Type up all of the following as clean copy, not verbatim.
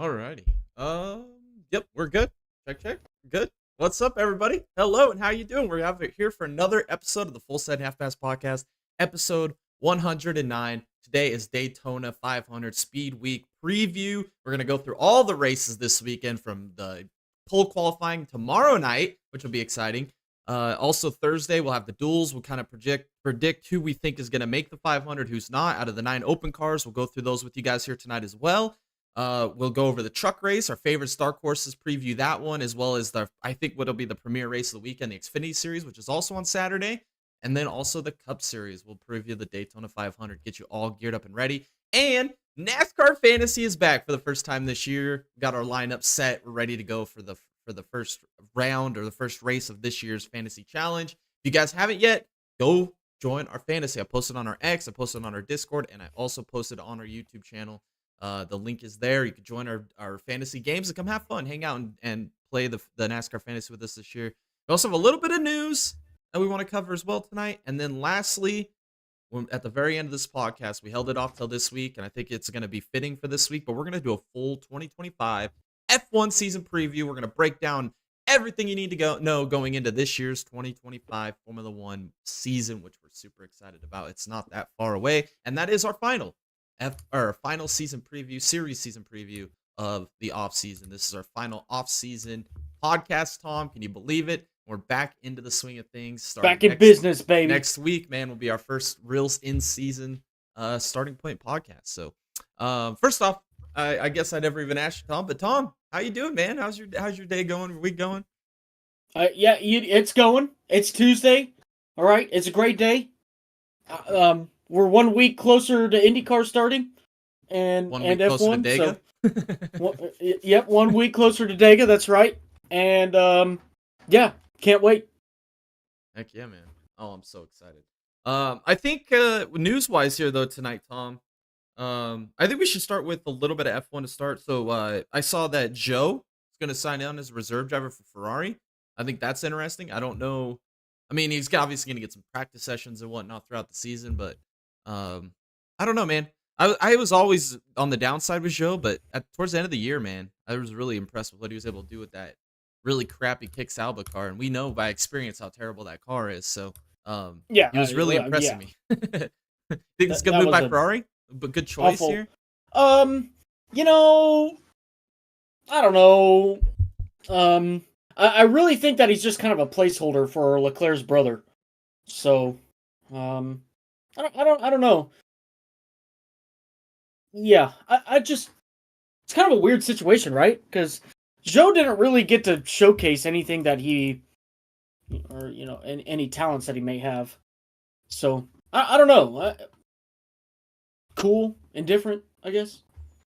Alrighty. Yep, we're good. Check. Good. What's up, everybody? Hello, and how you doing? We're here for another episode of the Full Set Half Pass Podcast, episode 109. Today is Daytona 500 Speed Week preview. We're gonna go through all the races this weekend, from the pole qualifying tomorrow night, which will be exciting. Also Thursday we'll have the duels. We'll kind of predict who we think is gonna make the 500, who's not. Out of the 9 open cars, we'll go through those with you guys here tonight as well. We'll go over the truck race, our favorite Dark Horses, preview that one, as well as I think what'll be the premier race of the weekend, the Xfinity Series, which is also on Saturday. And then also the Cup Series. We'll preview the Daytona 500, get you all geared up and ready. And NASCAR Fantasy is back for the first time this year. Got our lineup set. We're ready to go for the first round, or the first race of this year's Fantasy Challenge. If you guys haven't yet, go join our fantasy. I posted on our X, I posted on our Discord, and I also posted on our YouTube channel. The link is there. You can join our fantasy games and come have fun, hang out, and play the NASCAR Fantasy with us this year. We also have a little bit of news that we want to cover as well tonight. And then lastly, at the very end of this podcast, we held it off till this week, and I think it's going to be fitting for this week, but we're going to do a full 2025 F1 season preview. We're going to break down everything you need to know going into this year's 2025 Formula One season, which we're super excited about. It's not that far away, and that is our final season preview, series season preview of the off season. This is our final off season podcast. Tom, can you believe it? We're back into the swing of things. Back in business, baby. Next week, man, will be our first real in season starting point podcast. So, first off, I guess I never even asked you, Tom. But Tom, how you doing, man? How's your day going? Your week going? Yeah, it's going. It's Tuesday. All right, it's a great day. We're 1 week closer to IndyCar starting, and 1 week F1. Closer to Dega? So, yep, 1 week closer to Dega. That's right. And yeah, can't wait. Heck yeah, man! Oh, I'm so excited. I think news-wise here though tonight, Tom. I think we should start with a little bit of F1 to start. So I saw that Joe is going to sign on as a reserve driver for Ferrari. I think that's interesting. I don't know. I mean, he's obviously going to get some practice sessions and whatnot throughout the season, but I don't know, man. I was always on the downside with Joe, but towards the end of the year, man, I was really impressed with what he was able to do with that really crappy Kicks Alba car, and we know by experience how terrible that car is. So Yeah, he was really impressing me. Think it's a good move by Ferrari, but good choice awful. here. You know, I don't know. I really think that he's just kind of a placeholder for Leclerc's brother. So, I don't know. Yeah, it's kind of a weird situation, right? Because Joe didn't really get to showcase anything that any talents that he may have. So, I don't know. Cool, indifferent, I guess.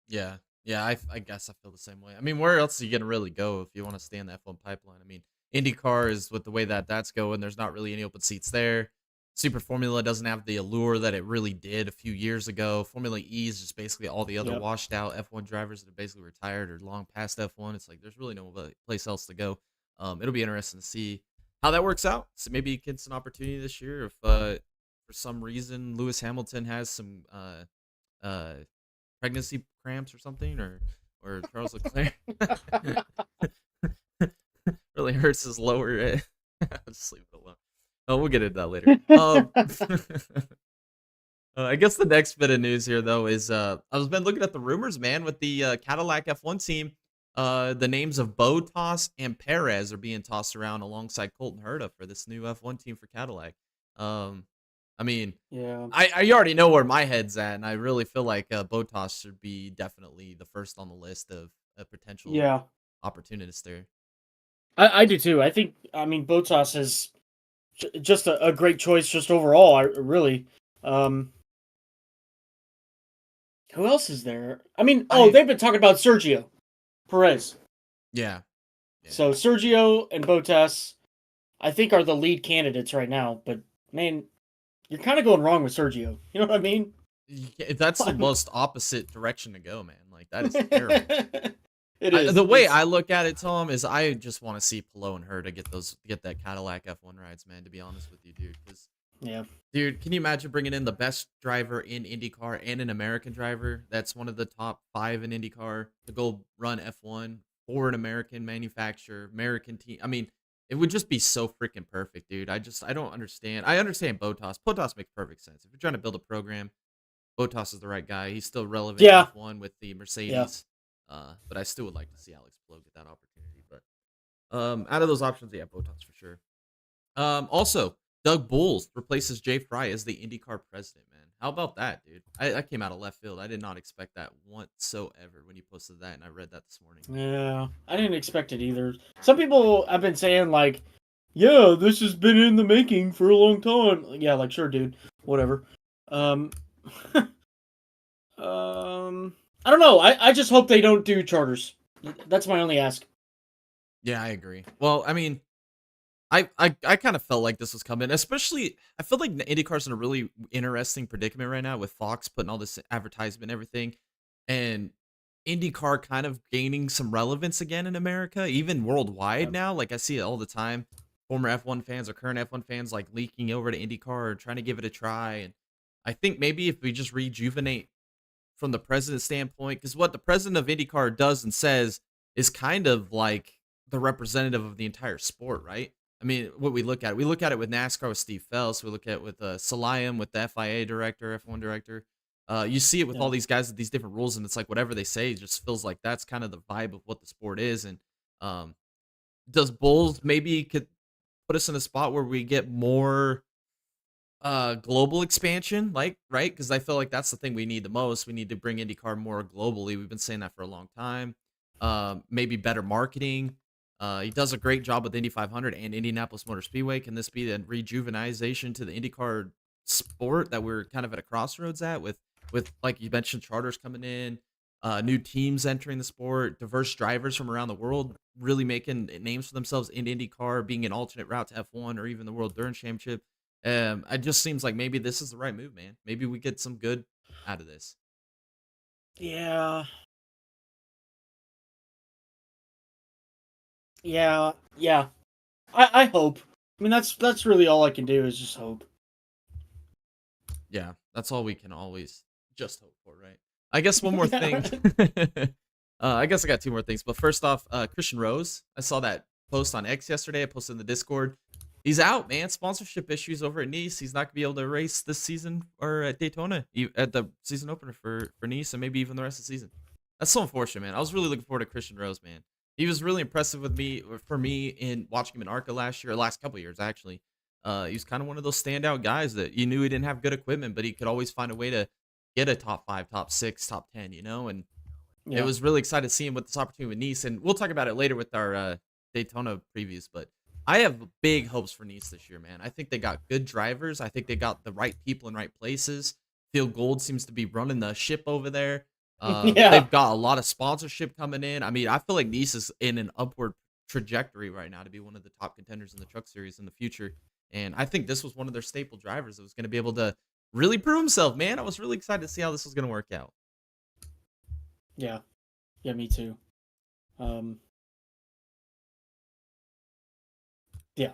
Yeah, I guess I feel the same way. I mean, where else are you gonna really go if you want to stay in the F1 pipeline? I mean, IndyCar is with the way that's going. There's not really any open seats there. Super Formula doesn't have the allure that it really did a few years ago. Formula E is just basically all the other washed out F1 drivers that are basically retired or long past F1. It's like there's really no place else to go. It'll be interesting to see how that works out. So maybe he gets an opportunity this year if for some reason Lewis Hamilton has some pregnancy cramps or something, or Charles Leclerc really hurts his lower. I'll just leave it alone. Oh, we'll get into that later. I guess the next bit of news here, though, is I've been looking at the rumors, man, with the Cadillac F1 team. The names of Bottas and Perez are being tossed around alongside Colton Herta for this new F1 team for Cadillac. I mean, yeah, I already know where my head's at, and I really feel like Bottas should be definitely the first on the list of potential opportunists there. I do too. I mean, Bottas is just a great choice just overall. I really. Who else is there? I mean, they've been talking about Sergio Perez. Yeah. So Sergio and Bottas, I think, are the lead candidates right now. But man, you're kind of going wrong with Sergio. You know what I mean? That's the most opposite direction to go, man. Like, that is terrible. It is. The way I look at it, Tom, is I just want to see Palou and Herta get that Cadillac F1 rides, man, to be honest with you, dude. Because Dude, can you imagine bringing in the best driver in IndyCar and an American driver that's one of the top 5 in IndyCar to go run F1 for an American manufacturer, American team? I mean, it would just be so freaking perfect, dude. I don't understand. I understand Bottas. Bottas makes perfect sense. If you're trying to build a program, Bottas is the right guy. He's still relevant in Yeah, F1 with the yeah. Mercedes. But I still would like to see Alex Blow get that opportunity. But out of those options, yeah, Bottas for sure. Also, Doug Bulls replaces Jay Fry as the IndyCar president, man. How about that, dude? I came out of left field. I did not expect that whatsoever when you posted that, and I read that this morning. Yeah, I didn't expect it either. Some people have been saying like, "Yeah, this has been in the making for a long time." Yeah, like sure, dude, whatever. Um, I don't know. I just hope they don't do charters. That's my only ask. Yeah, I agree. Well, I mean, I kind of felt like this was coming, especially I feel like IndyCar's in a really interesting predicament right now with Fox putting all this advertisement and everything, and IndyCar kind of gaining some relevance again in America, even worldwide Yeah. now. Like I see it all the time. Former F1 fans or current F1 fans like leaking over to IndyCar or trying to give it a try. And I think maybe if we just rejuvenate from the president's standpoint, because what the president of IndyCar does and says is kind of like the representative of the entire sport, right? I mean, what we look at it with NASCAR with Steve Phelps, we look at it with Salayam with the FIA director, F1 director. You see it with all Yeah. these guys with these different rules, and it's like whatever they say just feels like that's kind of the vibe of what the sport is. And um, does Bulls maybe could put us in a spot where we get more global expansion, like, right? Because I feel like that's the thing we need the most. We need to bring IndyCar more globally. We've been saying that for a long time. Maybe better marketing. He does a great job with Indy 500 and Indianapolis Motor Speedway. Can this be a rejuvenization to the IndyCar sport that we're kind of at a crossroads at with like you mentioned charters coming in, new teams entering the sport, diverse drivers from around the world really making names for themselves in IndyCar, being an alternate route to F1 or even the World Endurance Championship. It just seems like maybe this is the right move, man. Maybe we get some good out of this. Yeah. Yeah. Yeah. I hope. I mean, that's really all I can do is just hope. Yeah, that's all we can always just hope for, right? I guess one more Yeah. thing. I guess I got two more things, but first off, Christian Rose. I saw that post on X yesterday. I posted in the Discord. He's out, man. Sponsorship issues over at Nice. He's not gonna be able to race this season or at Daytona at the season opener for Nice and maybe even the rest of the season. That's so unfortunate, man. I was really looking forward to Christian Rose, man. He was really impressive with me for me in watching him in ARCA last year, or last couple years actually. He was kind of one of those standout guys that you knew he didn't have good equipment, but he could always find a way to get a top 5, top 6, top 10, you know? And it Yeah. was really excited to see him with this opportunity with Nice. And we'll talk about it later with our Daytona previews. But I have big hopes for Nice this year, man. I think they got good drivers. I think they got the right people in right places. Phil Gold seems to be running the ship over there. Yeah. They've got a lot of sponsorship coming in. I mean, I feel like Nice is in an upward trajectory right now to be one of the top contenders in the Truck Series in the future. And I think this was one of their staple drivers that was going to be able to really prove himself, man. I was really excited to see how this was going to work out. Yeah. Yeah. Me too. Um. Yeah.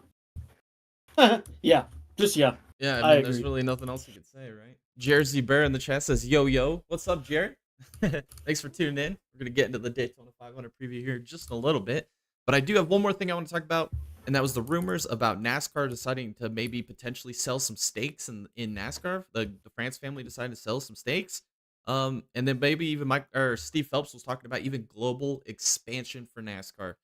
Yeah. Just yeah. Yeah, I I mean, there's agree. really nothing else you could say, right? Jersey Bear in the chat says, "Yo, yo, what's up, Jared? Thanks for tuning in. We're gonna get into the Daytona 500 preview here in just a little bit, but I do have one more thing I want to talk about, and that was the rumors about NASCAR deciding to maybe potentially sell some stakes in NASCAR. The France family decided to sell some stakes, and then maybe even Mike or Steve Phelps was talking about even global expansion for NASCAR.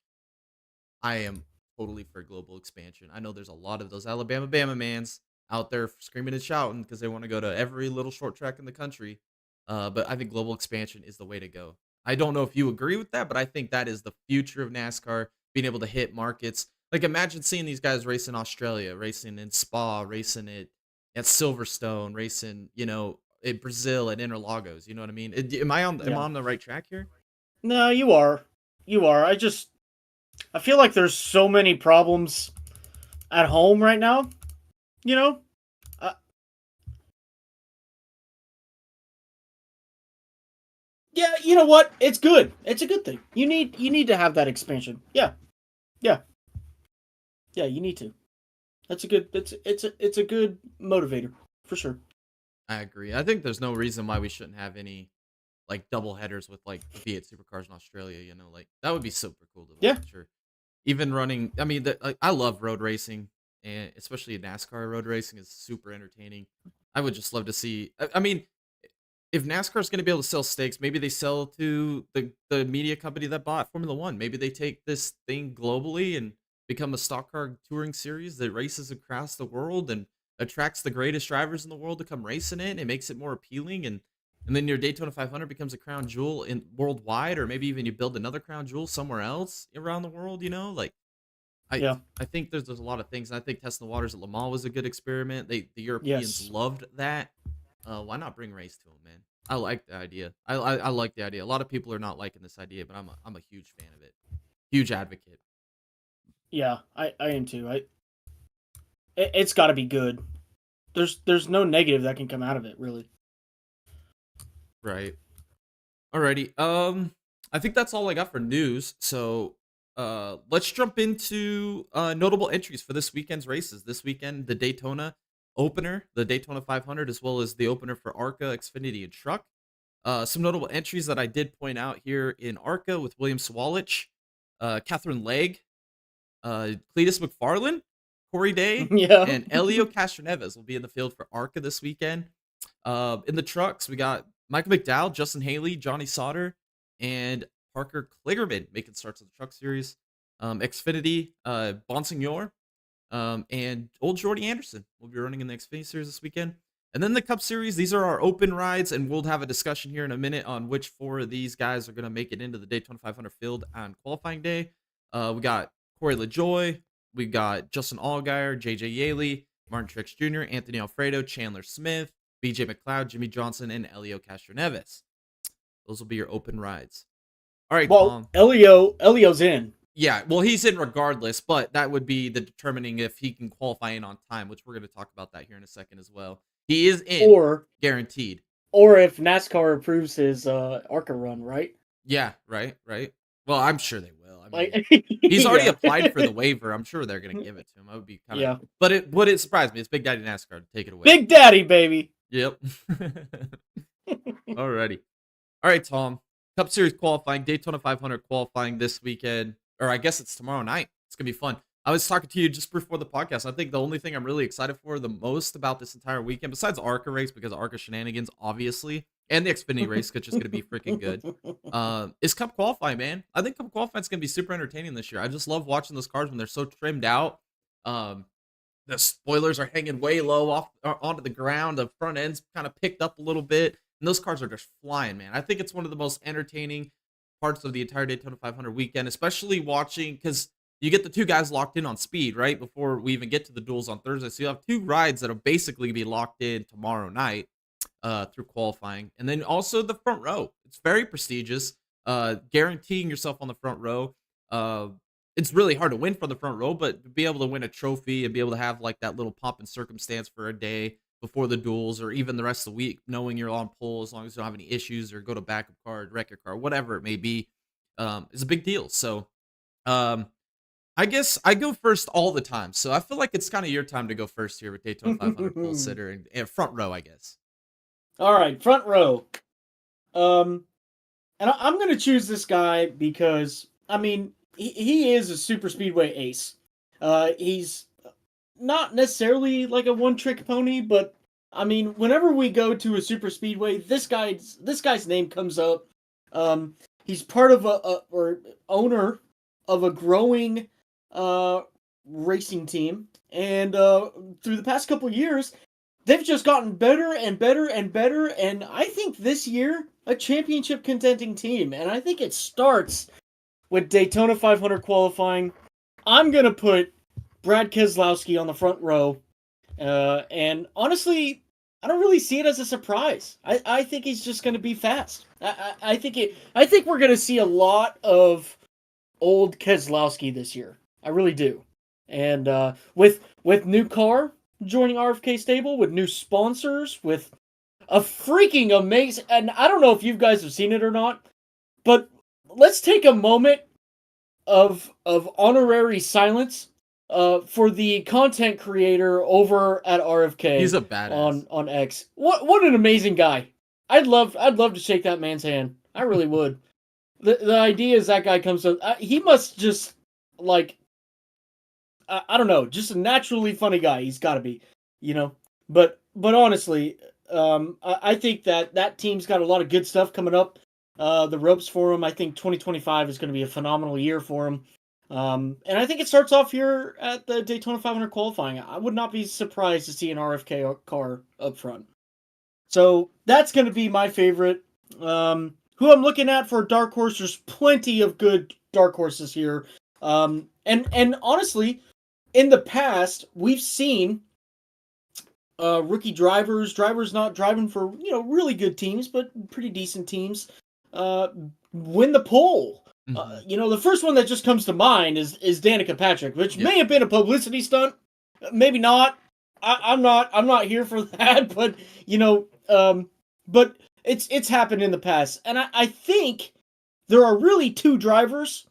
I am totally for global expansion. I know there's a lot of those Alabama Bama mans out there screaming and shouting because they want to go to every little short track in the country. But I think global expansion is the way to go. I don't know if you agree with that, but I think that is the future of NASCAR, being able to hit markets. Like imagine seeing these guys race in Australia, racing in Spa, racing at Silverstone, racing, in Brazil at Interlagos. You know what I mean? Am I Yeah. on the right track here? No, you are. You are. I feel like there's so many problems at home right now. You know. Uh, yeah. You know what? It's good. It's a good thing. You need to have that expansion. Yeah. Yeah. Yeah. You need to. That's a good. It's a good motivator for sure. I agree. I think there's no reason why we shouldn't have any like double headers with like the V8 supercars in Australia. You know, like that would be super cool to Yeah. watch. Or even running. I mean, like, I love road racing, and especially NASCAR road racing is super entertaining. I would just love to see. I mean, if NASCAR is going to be able to sell stakes, maybe they sell to the media company that bought Formula One. Maybe they take this thing globally and become a stock car touring series that races across the world and attracts the greatest drivers in the world to come racing it. And it makes it more appealing, and then your Daytona 500 becomes a crown jewel in worldwide, or maybe even you build another crown jewel somewhere else around the world. You know, like I Yeah. I think there's a lot of things. And I think testing the waters at Le Mans was a good experiment. The Europeans Yes. loved that. Why not bring race to them, man? I like the idea. I like the idea. A lot of people are not liking this idea, but I'm a huge fan of it. Huge advocate. Yeah. I am too. It's got to be good. There's no negative that can come out of it, really. Right. Alrighty. I think that's all I got for news. So let's jump into notable entries for this weekend's races. This weekend, the Daytona opener, the Daytona 500, as well as the opener for ARCA, Xfinity, and Truck. Some notable entries that I did point out here in ARCA with William Sawalich, Catherine Legg, Cletus McFarland, Corey Day, Yeah. and Elio Castroneves will be in the field for ARCA this weekend. In the trucks, we got Michael McDowell, Justin Haley, Johnny Sauter, and Parker Kligerman making starts in the truck series. Xfinity, Bonsignor, and old Jordy Anderson will be running in the Xfinity series this weekend. And then the Cup Series, these are our open rides, and we'll have a discussion here in a minute on which four of these guys are going to make it into the Daytona 500 field on qualifying day. We got Corey LaJoy, we got Justin Allgaier, JJ Yaley, Martin Truex Jr., Anthony Alfredo, Chandler Smith, BJ McLeod, Jimmy Johnson, and Elio Castroneves. Those will be your open rides. All right, Well, Tom. Elio's in. Yeah, well, he's in regardless, but that would be the determining if he can qualify in on time, which we're going to talk about that here in a second as well. He is in, Or guaranteed. or if NASCAR approves his ARCA run, right? Yeah, right. Well, I'm sure they will. I mean, Like he's already yeah. applied for the waiver. I'm sure they're going to give it to him. I would be kind of, Yeah. but it would surprise me. It's Big Daddy NASCAR to take it away. Big Daddy, baby. Yep. Alrighty. All right, Tom. Cup Series qualifying, Daytona 500 qualifying this weekend, or I guess it's tomorrow night. It's gonna be fun. I was talking to you just before the podcast. I think the only thing I'm really excited for the most about this entire weekend, besides ARCA race, because ARCA shenanigans, obviously, and the Xfinity race, which is gonna be freaking good, is Cup qualifying, man. I think Cup qualifying is gonna be super entertaining this year. I just love watching those cars when they're so trimmed out. The spoilers are hanging way low off onto the ground. The front end's kind of picked up a little bit, and those cars are just flying, man. I think it's one of the most entertaining parts of the entire Daytona 500 weekend, especially watching because you get the two guys locked in on speed right before we even get to the duels on Thursday. So you have two rides that'll basically be locked in tomorrow night through qualifying, and then also the front row. It's very prestigious, guaranteeing yourself on the front row. It's really hard to win from the front row, but to be able to win a trophy and be able to have like that little pomp and circumstance for a day before the duels or even the rest of the week, knowing you're on pole as long as you don't have any issues or go to backup car, wreck your car, whatever it may be, is a big deal. So I guess I go first all the time. So I feel like it's kind of your time to go first here with Daytona 500 pole sitter and front row, I guess. All right, front row. And I'm going to choose this guy because, I mean, he is a super speedway ace. He's not necessarily like a one-trick pony, but I mean, whenever we go to a super speedway, this guy's name comes up. He's part of or owner of a growing racing team, and through the past couple years, they've just gotten better and better and better, and I think this year, a championship contending team, and I think it starts with Daytona 500 qualifying. I'm going to put Brad Keselowski on the front row, and honestly, I don't really see it as a surprise. I think he's just going to be fast. I think we're going to see a lot of old Keselowski this year. I really do. And with new car joining RFK stable, with new sponsors, with a freaking amazing, and I don't know if you guys have seen it or not, but let's take a moment of honorary silence for the content creator over at He's RFK a badass. on X. What an amazing guy. I'd love to shake that man's hand. I really would. The idea is that guy comes up. He must just like I don't know, just a naturally funny guy. He's got to be, you know. But honestly, I think that team's got a lot of good stuff coming up. The ropes for him. I think 2025 is going to be a phenomenal year for him. And I think it starts off here at the Daytona 500 qualifying. I would not be surprised to see an RFK car up front. So that's going to be my favorite. Who I'm looking at for a dark horse, there's plenty of good dark horses here. And honestly, in the past, we've seen rookie drivers not driving for really good teams, but pretty decent teams, win the pole. The first one that just comes to mind is Danica Patrick, which may have been a publicity stunt, maybe not. I'm not here for that, but but it's happened in the past, and I think there are really two drivers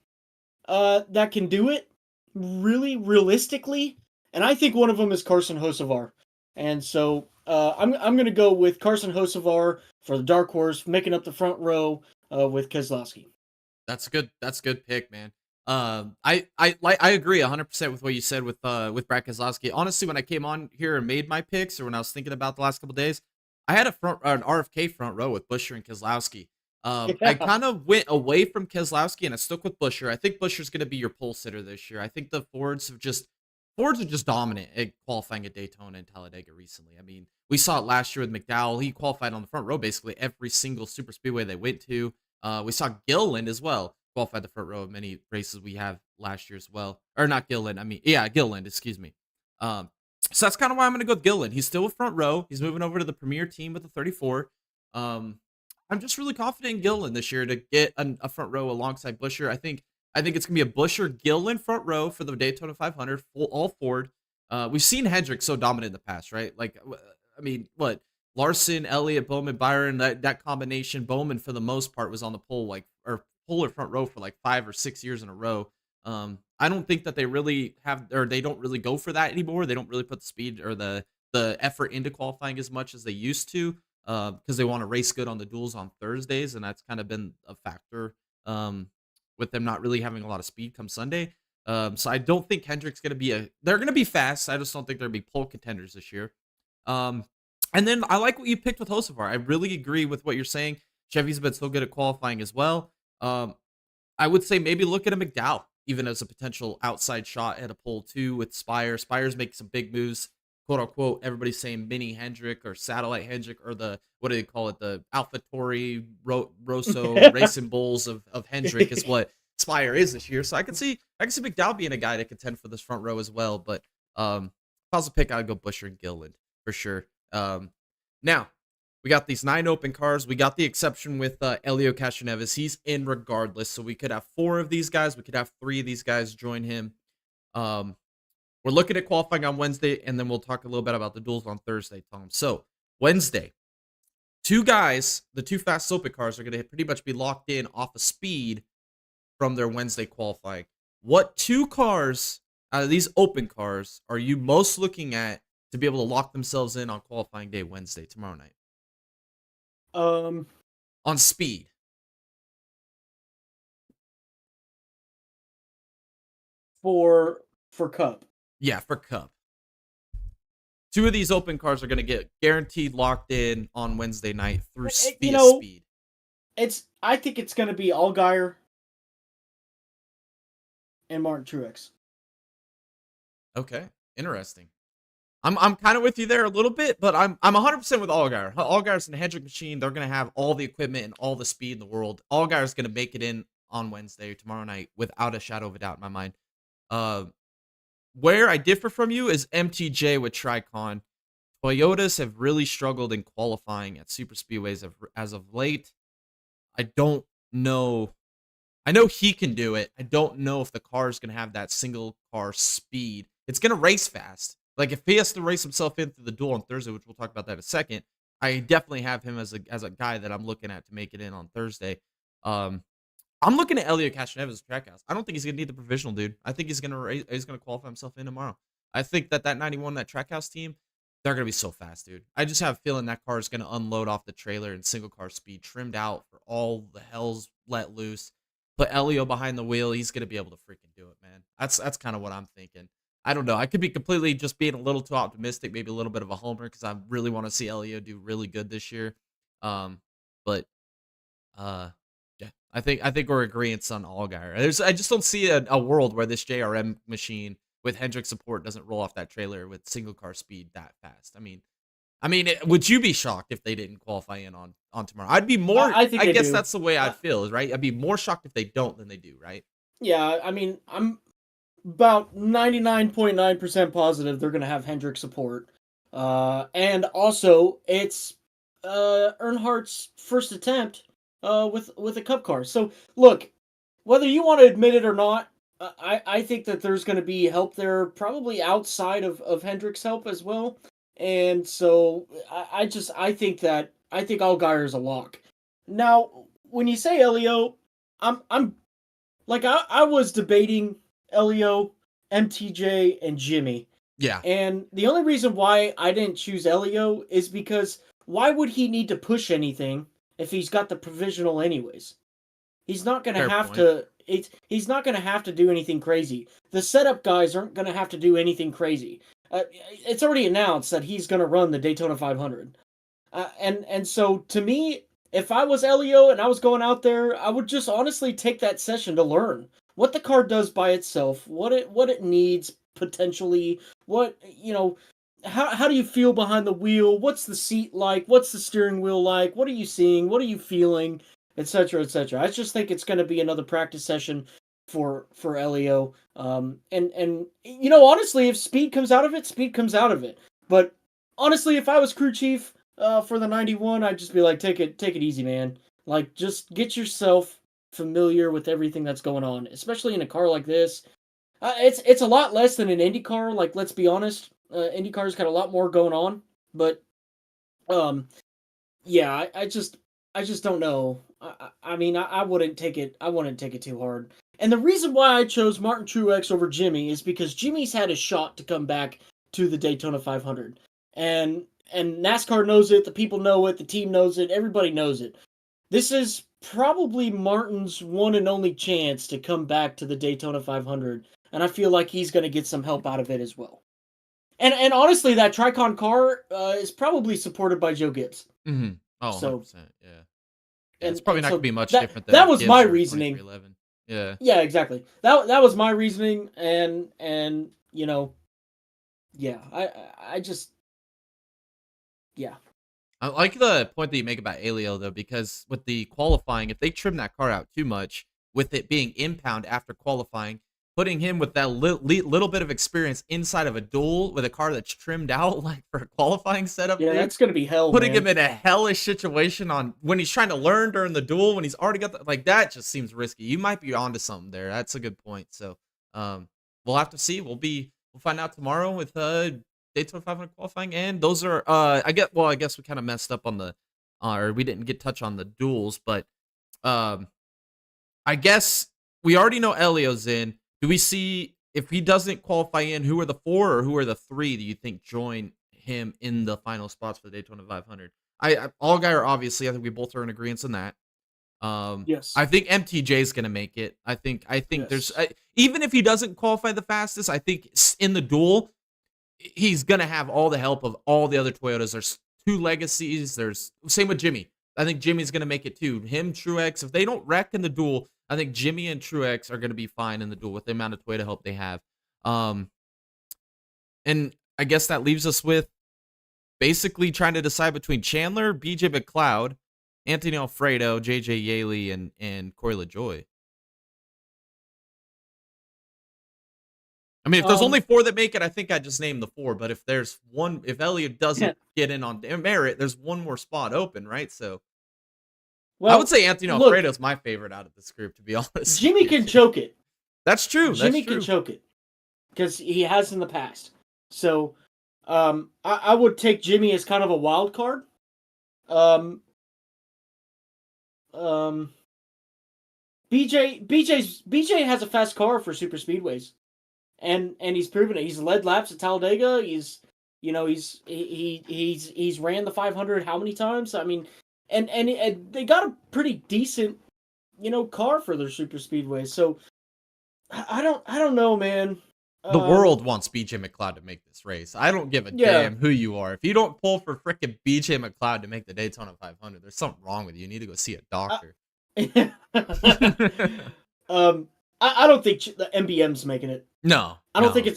that can do it really realistically, and I think one of them is Carson Hocevar. And so I'm going to go with Carson Hocevar for the dark horse, making up the front row with Keselowski. That's a good pick, man. I agree 100% with what you said with Brad Keselowski. Honestly, when I came on here and made my picks, or when I was thinking about the last couple days, I had an RFK front row with Buescher and Keselowski. I kind of went away from Keselowski and I stuck with Buescher. I think Buescher's going to be your pole sitter this year. I think the Fords are just dominant at qualifying at Daytona and Talladega recently. I mean, we saw it last year with McDowell. He qualified on the front row basically every single super speedway they went to. We saw Gilliland as well qualified the front row of many races we have last year as well. Or not Gilliland. I mean, yeah, Gilliland, excuse me. So that's kind of why I'm going to go with Gilliland. He's still a front row. He's moving over to the premier team with the 34. I'm just really confident in Gilliland this year to get a front row alongside Buescher. I think it's gonna be a Buescher Gilliland front row for the Daytona 500, all Ford. We've seen Hendrick so dominant in the past, right? Like, I mean, what Larson, Elliott, Bowman, Byron, that combination. Bowman for the most part was on the pole, or front row for like 5 or 6 years in a row. I don't think that they really have, or they don't really go for that anymore. They don't really put the speed or the effort into qualifying as much as they used to. Because they want to race good on the duels on Thursdays, and that's kind of been a factor with them not really having a lot of speed come Sunday. So I don't think Hendrick's going to be they're going to be fast. I just don't think they're going to be pole contenders this year. And then I like what you picked with Hocevar. I really agree with what you're saying. Chevy's been so good at qualifying as well. I would say maybe look at a McDowell, even as a potential outside shot at a pole too with Spire. Spire's making some big moves. Quote unquote, everybody's saying mini Hendrick or satellite Hendrick, or the, what do they call it? The AlphaTauri Rosso Racing Bulls of Hendrick is what Spire is this year. So I can see McDowell being a guy to contend for this front row as well. But if I was a pick, I'd go Buescher and Gilliland for sure. Now we got these 9 open cars. We got the exception with Elio Castroneves. He's in regardless, so we could have 4 of these guys. We could have 3 of these guys join him. We're looking at qualifying on Wednesday, and then we'll talk a little bit about the duels on Thursday, Tom. So, Wednesday, 2 guys, the 2 fast open cars are going to pretty much be locked in off of speed from their Wednesday qualifying. What 2 cars out of these open cars are you most looking at to be able to lock themselves in on qualifying day Wednesday, tomorrow night? On speed. For Cup. Yeah, for Cup. 2 of these open cars are going to get guaranteed locked in on Wednesday night through speed. I think it's going to be Allgaier and Martin Truex. Okay, interesting. I'm kind of with you there a little bit, but I'm 100% with Allgaier. Allgaier's in a Hendrick machine. They're going to have all the equipment and all the speed in the world. Allgaier's going to make it in on Wednesday, tomorrow night, without a shadow of a doubt in my mind. Where I differ from you is MTJ with Tricon. Toyotas have really struggled in qualifying at super speedways as of late. I don't know. I know he can do it. I don't know if the car is going to have that single car speed. It's going to race fast. Like, if he has to race himself in through the duel on Thursday, which we'll talk about that in a second, I definitely have him as a guy that I'm looking at to make it in on Thursday. I'm looking at Elio Castroneves as Trackhouse. I don't think he's gonna need the provisional, dude. I think he's gonna qualify himself in tomorrow. I think that 91, that Trackhouse team, they're gonna be so fast, dude. I just have a feeling that car is gonna unload off the trailer in single car speed, trimmed out for all the hells let loose. Put Elio behind the wheel, he's gonna be able to freaking do it, man. That's kind of what I'm thinking. I don't know. I could be completely just being a little too optimistic, maybe a little bit of a homer, because I really want to see Elio do really good this year. But uh, yeah, I think we're agreeing on Allgaier. I just don't see a world where this JRM machine with Hendrick support doesn't roll off that trailer with single car speed that fast. Would you be shocked if they didn't qualify in on tomorrow? I'd be more. I think I they guess do. that's the way I'd feel, right? I'd be more shocked if they don't than they do, right? Yeah, I mean, I'm about 99.9% positive they're going to have Hendrick support. And also, it's Earnhardt's first attempt with a cup car. So, look, whether you want to admit it or not, I think that there's going to be help there, probably outside of Hendrick's help as well. And so, I think Allgaier's a lock. Now, when you say Elio, I'm like I was debating Elio, MTJ, and Jimmy. Yeah, And the only reason why I didn't choose Elio is because why would he need to push anything if he's got the provisional anyways? He's not going to fair have point. to he's not going to have to do anything crazy. The setup guys aren't going to have to do anything crazy. It's already announced that he's going to run the Daytona 500. And so to me, if I was Elio and I was going out there, I would just honestly take that session to learn what the car does by itself, what it needs potentially, what how do you feel behind the wheel? What's the seat like? What's the steering wheel like? What are you seeing? What are you feeling? Etc. Etc. I just think it's going to be another practice session for Elio. And honestly, if speed comes out of it, speed comes out of it. But honestly, if I was crew chief for the 91, I'd just be like, take it easy, man. Like, just get yourself familiar with everything that's going on, especially in a car like this. It's a lot less than an Indy car. Like, let's be honest, Indy car's got a lot more going on. But um, yeah, I just don't know. I wouldn't take it. I wouldn't take it too hard. And the reason why I chose Martin Truex over Jimmy is because Jimmy's had a shot to come back to the Daytona 500, and NASCAR knows it. The people know it. The team knows it. Everybody knows it. This is probably Martin's one and only chance to come back to the Daytona 500, and I feel like he's going to get some help out of it as well. And honestly, that Tricon car is probably supported by Joe Gibbs. Mm-hmm. Oh, So 100%. Yeah. Yeah, it's probably not so gonna be much that different that than was Gibbs my or reasoning. 2311. Yeah. Yeah, exactly. That was my reasoning, and yeah, I just yeah. I like the point that you make about Elio though, because with the qualifying, if they trim that car out too much, with it being impound after qualifying, putting him with that little bit of experience inside of a duel with a car that's trimmed out like for a qualifying setup, Yeah, dude, that's gonna be hell, putting man. him in a hellish situation on when he's trying to learn during the duel, when he's already got like that just seems risky. You might be onto something there. That's a good point. So we'll have to see. We'll find out tomorrow with Daytona 500 qualifying, and those are I guess we kind of messed up on the or we didn't get touch on the duels, but um I guess we already know Elio's in. Do we see if he doesn't qualify in, who are the four or who are the three do you think join him in the final spots for the Daytona 500? Allgaier, obviously, I think we both are in agreement on that. Yes. I think MTJ is gonna make it. I think there's Yes. even if he doesn't qualify the fastest, I think in the duel he's gonna have all the help of all the other Toyotas. There's two legacies. There's same with Jimmy. I think Jimmy's gonna make it too. Him, Truex. If they don't wreck in the duel, I think Jimmy and Truex are gonna be fine in the duel with the amount of Toyota help they have. Um, and I guess that leaves us with basically trying to decide between Chandler, BJ McLeod, Anthony Alfredo, JJ Yaley, and Corey LaJoy. I mean, if there's only Um. four that make it, I think I just named the four. But if there's one, if Elliott doesn't get in on merit, there's one more spot open, right? So I would Well, say Anthony look, Alfredo is my favorite out of this group, to be honest with Jimmy you, can dude. choke it. That's true. That's Jimmy can true. choke it because he has in the past. So, I would take Jimmy as kind of a wild card. Um, um, BJ has a fast car for super speedways, and he's proven it. He's led laps at Talladega. He's ran the 500 how many times? I mean, and they got a pretty decent car for their super speedways. So I don't know, man. The world wants BJ McLeod to make this race. I don't give a damn who you are. If you don't pull for frickin' BJ McLeod to make the Daytona 500, there's something wrong with you. You need to go see a doctor. I don't think the MBM's making it. No, I don't think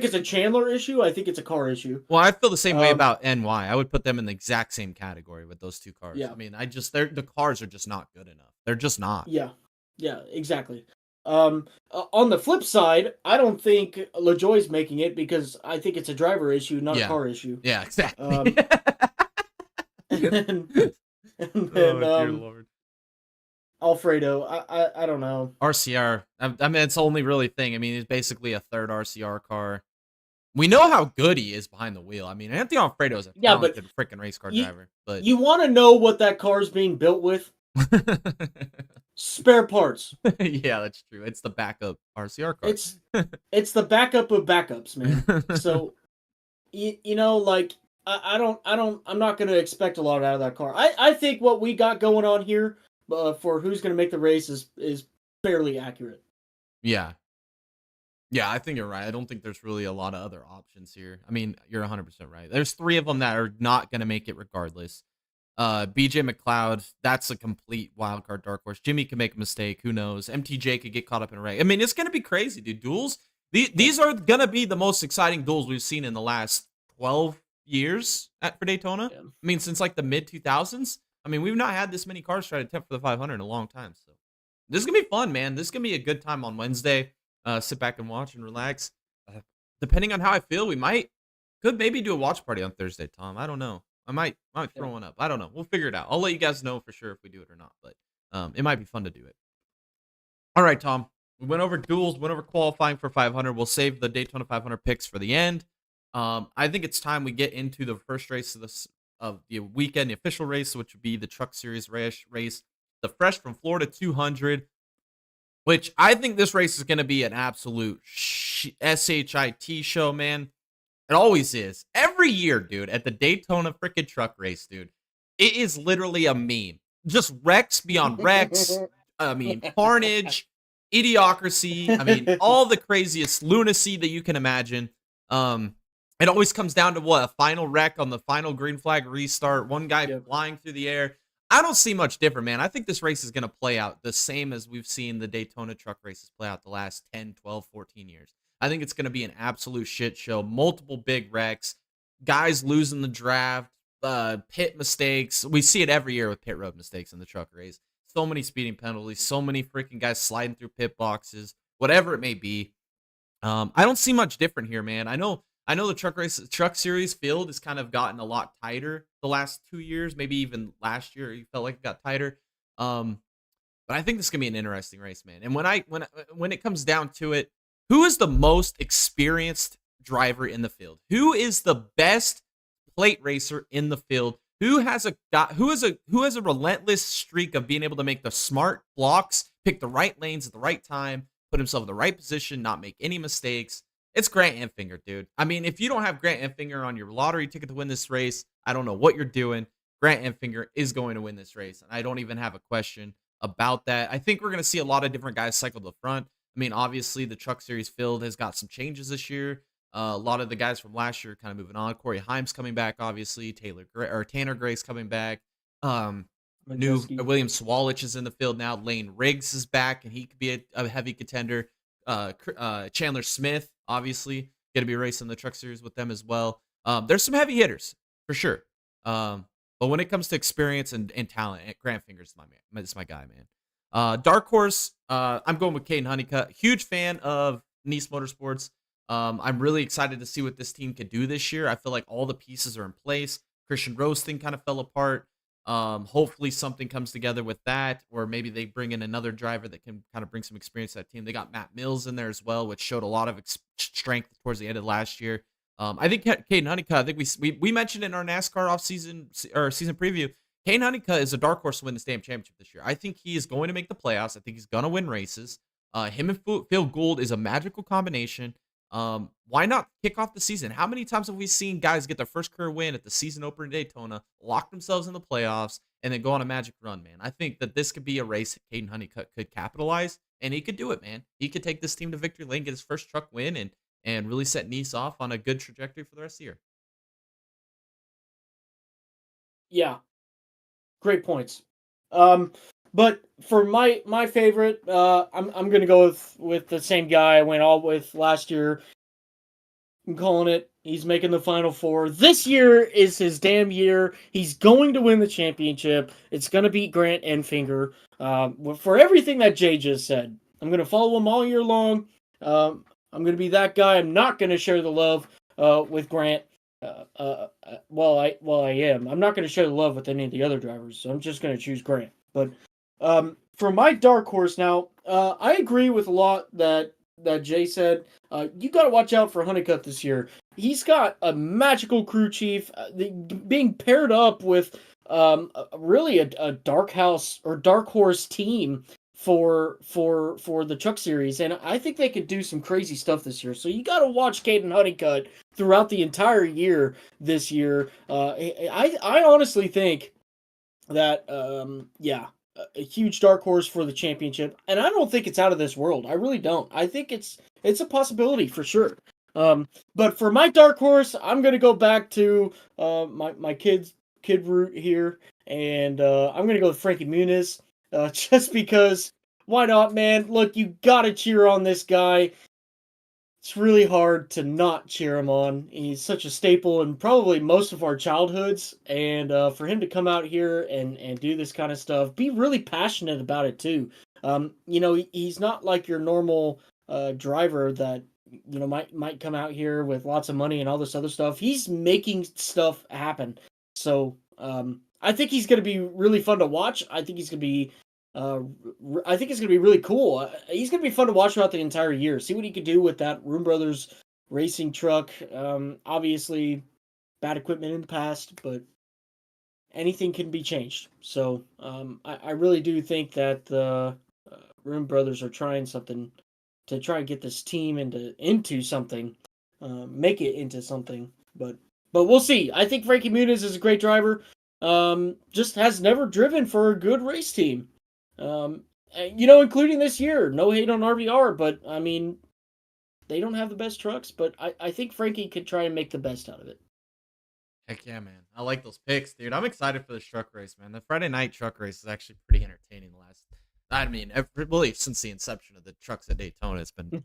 it's a Chandler issue. I think it's a car issue. Well, I feel the same way about NY. I would put them in the exact same category with those two cars. Yeah. I mean, the cars are just not good enough. They're just not. Yeah, exactly. On the flip side, I don't think LaJoie's making it because I think it's a driver issue, not a car issue. Yeah, exactly. And then dear Lord. Alfredo, I don't know. RCR. I mean, it's the only really thing. I mean, he's basically a third RCR car. We know how good he is behind the wheel. I mean, Anthony Alfredo is a talented freaking race car driver. But you want to know what that car is being built with? Spare parts. Yeah, that's true. It's the backup RCR car. It's the backup of backups, man. So I'm not going to expect a lot out of that car. I think what we got going on here for who's going to make the race is fairly accurate. Yeah. Yeah, I think you're right. I don't think there's really a lot of other options here. I mean, you're 100% right. There's 3 of them that are not going to make it regardless. BJ McLeod, that's a complete wildcard dark horse. Jimmy can make a mistake. Who knows? MTJ could get caught up in a wreck. I mean, it's going to be crazy, dude. Duels. These are going to be the most exciting duels we've seen in the last 12 years for Daytona. Yeah. I mean, since like the mid-2000s. I mean, we've not had this many cars try to attempt for the 500 in a long time. So this is going to be fun, man. This is going to be a good time on Wednesday. Sit back and watch and relax. Depending on how I feel, could maybe do a watch party on Thursday, Tom. I don't know. I might throw one up. I don't know. We'll figure it out. I'll let you guys know for sure if we do it or not. But it might be fun to do it. All right, Tom. We went over duels, went over qualifying for 500. We'll save the Daytona 500 picks for the end. I think it's time we get into the first race of the weekend, the official race, which would be the Truck Series race, the Fresh from Florida 200. Which I think this race is going to be an absolute SHIT show, man. It always is. Every year, dude, at the Daytona freaking truck race, dude, it is literally a meme. Just wrecks beyond wrecks. I mean, carnage, idiocracy. I mean, all the craziest lunacy that you can imagine. It always comes down to what? A final wreck on the final green flag restart. One guy flying through the air. I don't see much different, man. I think this race is going to play out the same as we've seen the Daytona truck races play out the last 10, 12, 14 years. I think it's going to be an absolute shit show. Multiple big wrecks. Guys losing the draft. Pit mistakes. We see it every year with pit road mistakes in the truck race. So many speeding penalties. So many freaking guys sliding through pit boxes. Whatever it may be. I don't see much different here, man. I know the truck series field has kind of gotten a lot tighter the last 2 years, maybe even last year. You felt like it got tighter. But I think this is gonna be an interesting race, man. And when it comes down to it, who is the most experienced driver in the field? Who is the best plate racer in the field? Who has a relentless streak of being able to make the smart blocks, pick the right lanes at the right time, put himself in the right position, not make any mistakes? It's Grant Enfinger, dude. I mean, if you don't have Grant Enfinger on your lottery ticket to win this race, I don't know what you're doing. Grant Enfinger is going to win this race, and I don't even have a question about that. I think we're going to see a lot of different guys cycle to the front. I mean, obviously, the Truck Series field has got some changes this year. A lot of the guys from last year kind of moving on. Corey Himes coming back, obviously. Tanner Grace coming back. New William Swalich is in the field now. Lane Riggs is back, and he could be a heavy contender. Chandler Smith, obviously, going to be racing the Truck Series with them as well. There's some heavy hitters, for sure. But when it comes to experience and talent, Grant Finger's my guy, man. Dark Horse, I'm going with Caden Honeycutt. Huge fan of Nice Motorsports. I'm really excited to see what this team can do this year. I feel like all the pieces are in place. Christian Rose thing kind of fell apart. Hopefully something comes together with that, or maybe they bring in another driver that can kind of bring some experience to that team. They got Matt Mills in there as well, which showed a lot of strength towards the end of last year. I think Caden Honeycutt, I think we mentioned in our NASCAR season preview, Kane Honeycutt is a dark horse to win the stamp championship this year. I think he is going to make the playoffs. I think he's going to win races. Him and Phil Gould is a magical combination. Why not kick off the season? How many times have we seen guys get their first career win at the season opener in Daytona, lock themselves in the playoffs, and then go on a magic run, man? I think that this could be a race that Caden Honeycutt could capitalize, and he could do it, man. He could take this team to victory lane, get his first truck win, and really set Nice off on a good trajectory for the rest of the year. Yeah, great points. But for my favorite, I'm gonna go with the same guy I went all with last year. I'm calling it. He's making the Final Four. This year is his damn year. He's going to win the championship. It's going to beat Grant Enfinger. For everything that Jay just said, I'm going to follow him all year long. I'm going to be that guy. I'm not going to share the love with Grant. Well, I am. I'm not going to share the love with any of the other drivers. So I'm just going to choose Grant. But for my dark horse now, I agree with a lot that Jay said. You got to watch out for Honeycutt this year. He's got a magical crew chief being paired up with really a dark house or dark horse team for the truck series, and I think they could do some crazy stuff this year. So you got to watch Caden Honeycutt throughout the entire year this year. I honestly think that a huge dark horse for the championship, and I don't think it's out of this world. I really don't. I think it's a possibility for sure. But for my dark horse, I'm gonna go back to my kid root here, and I'm gonna go with Frankie Muniz, just because. Why not, man? Look, you gotta cheer on this guy. It's really hard to not cheer him on. He's such a staple in probably most of our childhoods, and for him to come out here and do this kind of stuff, be really passionate about it too. He's not like your normal driver that might come out here with lots of money and all this other stuff. He's making stuff happen. So I think he's going to be really fun to watch. I think he's going to be I think it's going to be really cool. He's going to be fun to watch throughout the entire year. See what he could do with that Room Brothers racing truck. Obviously, bad equipment in the past, but anything can be changed. So I really do think that the Room Brothers are trying something to try and get this team into something, make it into something. But we'll see. I think Frankie Muniz is a great driver. Just has never driven for a good race team. Including this year. No hate on RVR, but I mean, they don't have the best trucks, but I think Frankie could try and make the best out of it. Heck yeah, man. I like those picks, dude. I'm excited for this truck race, man. The Friday night truck race is actually pretty entertaining really since the inception of the trucks at Daytona, it's been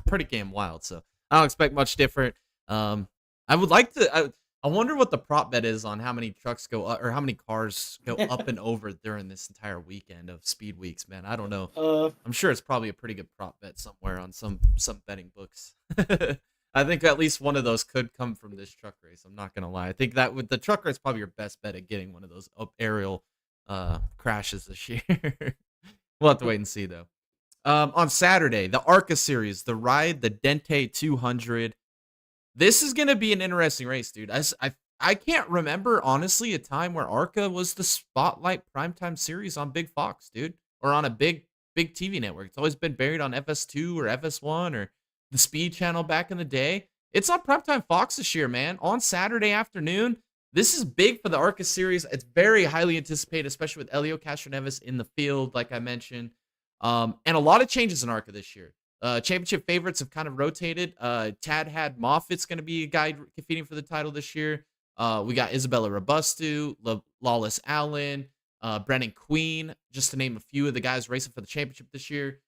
pretty damn wild. So I don't expect much different. I would like to. I wonder what the prop bet is on how many trucks go up or how many cars go up and over during this entire weekend of speed weeks, man. I don't know. I'm sure it's probably a pretty good prop bet somewhere on some betting books. I think at least one of those could come from this truck race. I'm not gonna lie. I think that with the truck race, probably your best bet at getting one of those up aerial crashes this year. We'll have to wait and see though. On Saturday, the ARCA series, the ride, the Dente 200. This is going to be an interesting race, dude. I can't remember, honestly, a time where ARCA was the spotlight primetime series on Big Fox, dude, or on a big TV network. It's always been buried on FS2 or FS1 or the Speed Channel back in the day. It's on primetime Fox this year, man, on Saturday afternoon. This is big for the ARCA series. It's very highly anticipated, especially with Elio Castroneves in the field, like I mentioned. And a lot of changes in ARCA this year. Championship favorites have kind of rotated. Tad had Moffitt's going to be a guy competing for the title this year. We got Isabella Robusto, Lawless Allen, Brennan Queen, just to name a few of the guys racing for the championship this year.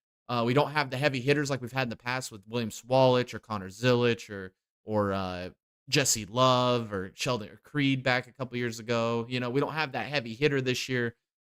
We don't have the heavy hitters like we've had in the past with William Swalich or Connor Zilich or Jesse Love or Sheldon or Creed back a couple years ago. We don't have that heavy hitter this year.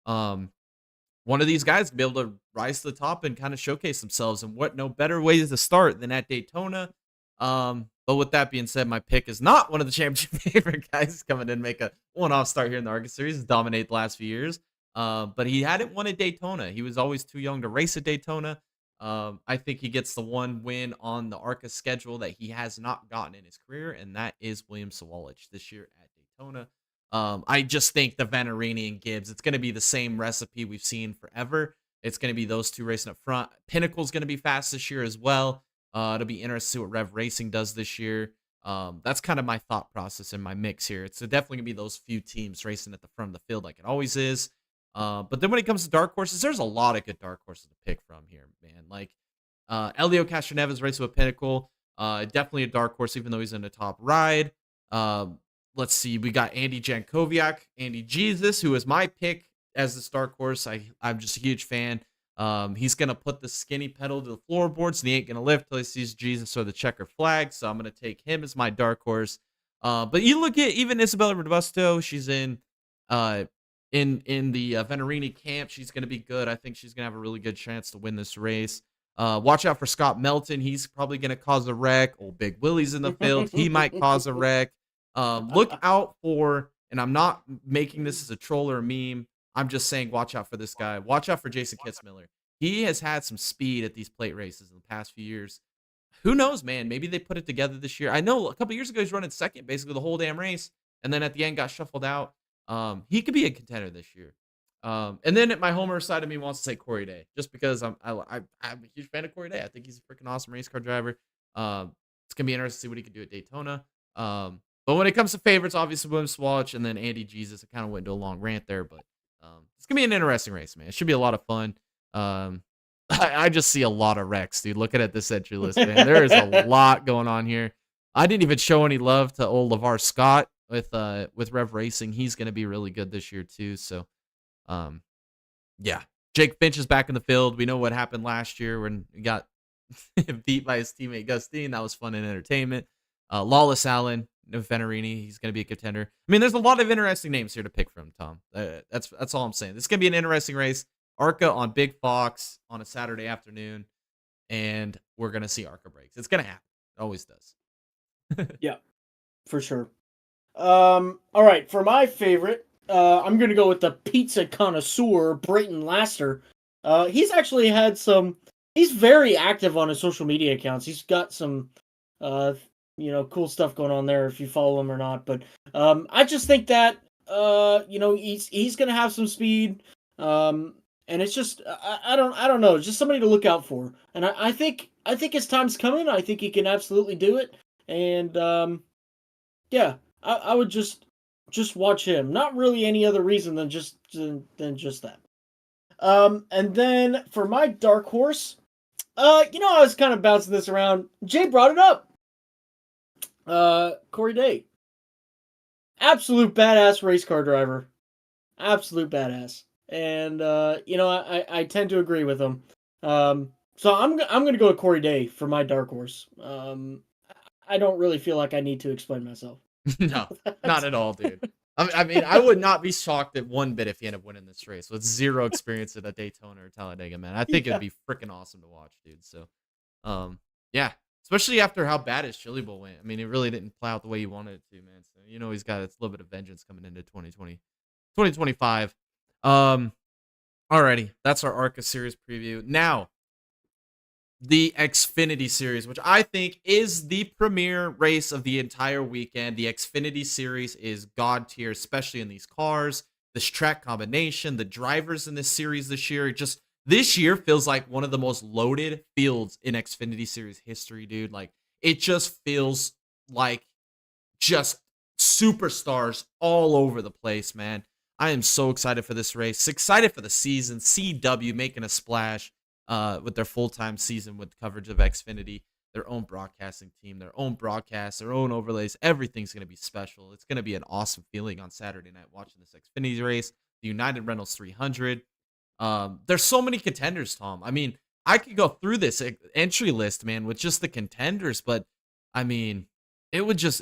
One of these guys will be able to rise to the top and kind of showcase themselves. And what no better way to start than at Daytona. But with that being said, my pick is not one of the championship favorite guys coming in make a one-off start here in the ARCA series. He's dominated the last few years. But he hadn't won at Daytona. He was always too young to race at Daytona. I think he gets the one win on the ARCA schedule that he has not gotten in his career, and that is William Sawalich this year at Daytona. I just think the Venerini and Gibbs, it's going to be the same recipe we've seen forever. It's going to be those two racing up front. Pinnacle's going to be fast this year as well. It'll be interesting to see what Rev Racing does this year. That's kind of my thought process in my mix here. It's definitely going to be those few teams racing at the front of the field like it always is. But then when it comes to dark horses, there's a lot of good dark horses to pick from here, man. Like Elio Castroneves racing with Pinnacle. Definitely a dark horse, even though he's in the top ride. Let's see. We got Andy Jankowiak, Andy Jesus, who is my pick as the dark horse. I'm just a huge fan. He's going to put the skinny pedal to the floorboards, and he ain't going to lift till he sees Jesus or the checker flag. So I'm going to take him as my dark horse. But you look at even Isabella Robusto. She's in the Venerini camp. She's going to be good. I think she's going to have a really good chance to win this race. Watch out for Scott Melton. He's probably going to cause a wreck. Old Big Willie's in the field. He might cause a wreck. Look out for, and I'm not making this as a troll or a meme. I'm just saying, watch out for this guy. Watch out for Jason Kitzmiller. He has had some speed at these plate races in the past few years. Who knows, man? Maybe they put it together this year. I know a couple years ago he's running second basically the whole damn race, and then at the end got shuffled out. He could be a contender this year. And then my homer side of me wants to say Corey Day, just because I'm a huge fan of Corey Day. I think he's a freaking awesome race car driver. It's gonna be interesting to see what he can do at Daytona. But when it comes to favorites, obviously William Swatch and then Andy Jesus. I kind of went into a long rant there, but it's gonna be an interesting race, man. It should be a lot of fun. I just see a lot of wrecks, dude. Looking at this entry list, man, there is a lot going on here. I didn't even show any love to old LeVar Scott with Rev Racing. He's gonna be really good this year too. So, yeah, Jake Finch is back in the field. We know what happened last year when he got beat by his teammate Gustine. That was fun and entertainment. Lawless Allen, Venerini, he's going to be a contender. I mean, there's a lot of interesting names here to pick from, Tom. That's all I'm saying. This is going to be an interesting race. ARCA on Big Fox on a Saturday afternoon, and we're going to see ARCA breaks. It's going to happen. It always does. Yeah, for sure. All right, for my favorite, I'm going to go with the pizza connoisseur, Brayton Laster. He's actually had he's very active on his social media accounts. He's got some, cool stuff going on there if you follow him or not. But I just think that, he's going to have some speed. And it's just, I don't know, just somebody to look out for. And I think his time's coming. I think he can absolutely do it. And, yeah, I would just watch him. Not really any other reason than just that. And then for my dark horse, I was kind of bouncing this around. Jay brought it up. Corey Day. Absolute badass race car driver. Absolute badass. And I tend to agree with him. So I'm going to go with Corey Day for my dark horse. I don't really feel like I need to explain myself. No, not at all, dude. I mean, I would not be shocked at one bit if he ended up winning this race with zero experience at a Daytona or Talladega, man. I think it'd be freaking awesome to watch, dude. So, yeah, especially after how bad his Chili Bowl went. I mean, it really didn't play out the way he wanted it to, man. So, he's got a little bit of vengeance coming into 2025. Alrighty, that's our ARCA series preview. Now, the Xfinity series, which I think is the premier race of the entire weekend. The Xfinity series is god tier, especially in these cars. This track combination, the drivers in this series this year, this year feels like one of the most loaded fields in Xfinity series history, dude. Like, it just feels like just superstars all over the place, man. I am so excited for this race. Excited for the season. CW making a splash with their full-time season with coverage of Xfinity, their own broadcasting team, their own broadcasts, their own overlays. Everything's going to be special. It's going to be an awesome feeling on Saturday night watching this Xfinity race, the United Rentals 300. There's so many contenders, Tom. I mean, I could go through this entry list, man, with just the contenders, but I mean, it would just,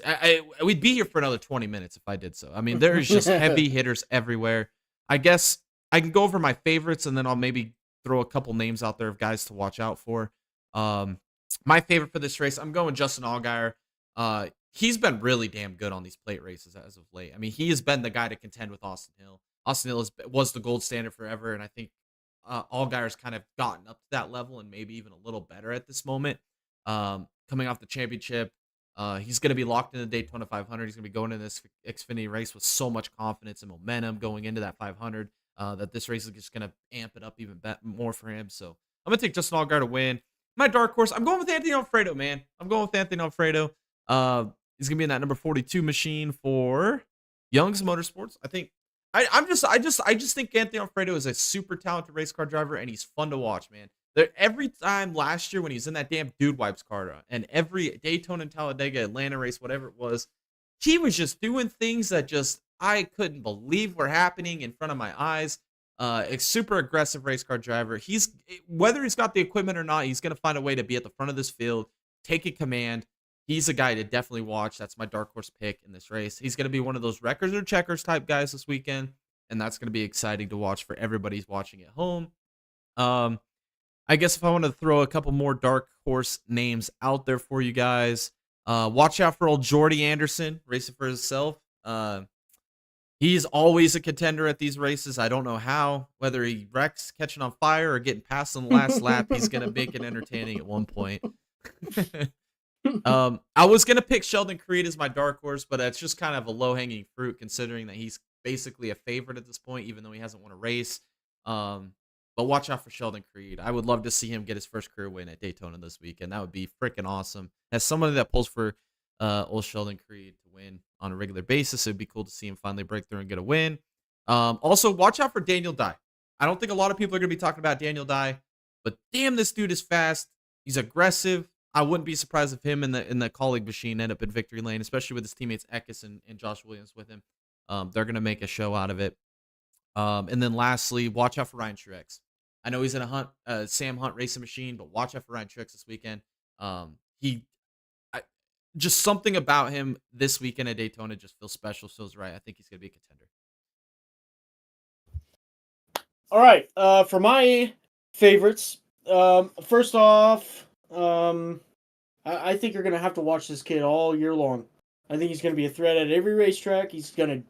we'd be here for another 20 minutes if I did so. I mean, there's just heavy hitters everywhere. I guess I can go over my favorites and then I'll maybe throw a couple names out there of guys to watch out for. My favorite for this race, I'm going Justin Allgaier. He's been really damn good on these plate races as of late. I mean, he has been the guy to contend with Austin Hill. Austin Hill was the gold standard forever, and I think Allgaier's kind of gotten up to that level and maybe even a little better at this moment. Coming off the championship, He's going to be locked in the Daytona 500. He's going to be going in this Xfinity race with so much confidence and momentum going into that 500 that this race is just going to amp it up even more for him. So I'm going to take Justin Allgaier to win. My dark horse, I'm going with Anthony Alfredo, man. I'm going with Anthony Alfredo. He's going to be in that number 42 machine for Young's Motorsports. I just think Anthony Alfredo is a super talented race car driver, and he's fun to watch, man. Every time last year when he was in that damn Dude Wipes car, and every Daytona and Talladega, Atlanta race, whatever it was, he was just doing things that just I couldn't believe were happening in front of my eyes. A super aggressive race car driver. Whether he's got the equipment or not, he's gonna find a way to be at the front of this field, take a command. He's a guy to definitely watch. That's my dark horse pick in this race. He's gonna be one of those records or checkers type guys this weekend, and that's gonna be exciting to watch for everybody who's watching at home. I guess if I want to throw a couple more dark horse names out there for you guys, watch out for old Jordy Anderson racing for himself. He's always a contender at these races. I don't know how, whether he wrecks catching on fire or getting past on the last lap, he's going to make it entertaining at one point. I was going to pick Sheldon Creed as my dark horse, but that's just kind of a low-hanging fruit considering that he's basically a favorite at this point, even though he hasn't won a race. But watch out for Sheldon Creed. I would love to see him get his first career win at Daytona this weekend. That would be freaking awesome. As somebody that pulls for old Sheldon Creed to win on a regular basis, it would be cool to see him finally break through and get a win. Also, watch out for Daniel Dye. I don't think a lot of people are going to be talking about Daniel Dye, but damn, this dude is fast. He's aggressive. I wouldn't be surprised if him and the colleague machine end up in victory lane, especially with his teammates Eckes and Josh Williams with him. They're going to make a show out of it. And then lastly, watch out for Ryan Truex. I know he's in a Sam Hunt racing machine, but watch out for Ryan Truex this weekend. Just something about him this weekend at Daytona just feels special, feels right. I think he's going to be a contender. All right, for my favorites, first off, I think you're going to have to watch this kid all year long. I think he's going to be a threat at every racetrack. He's going to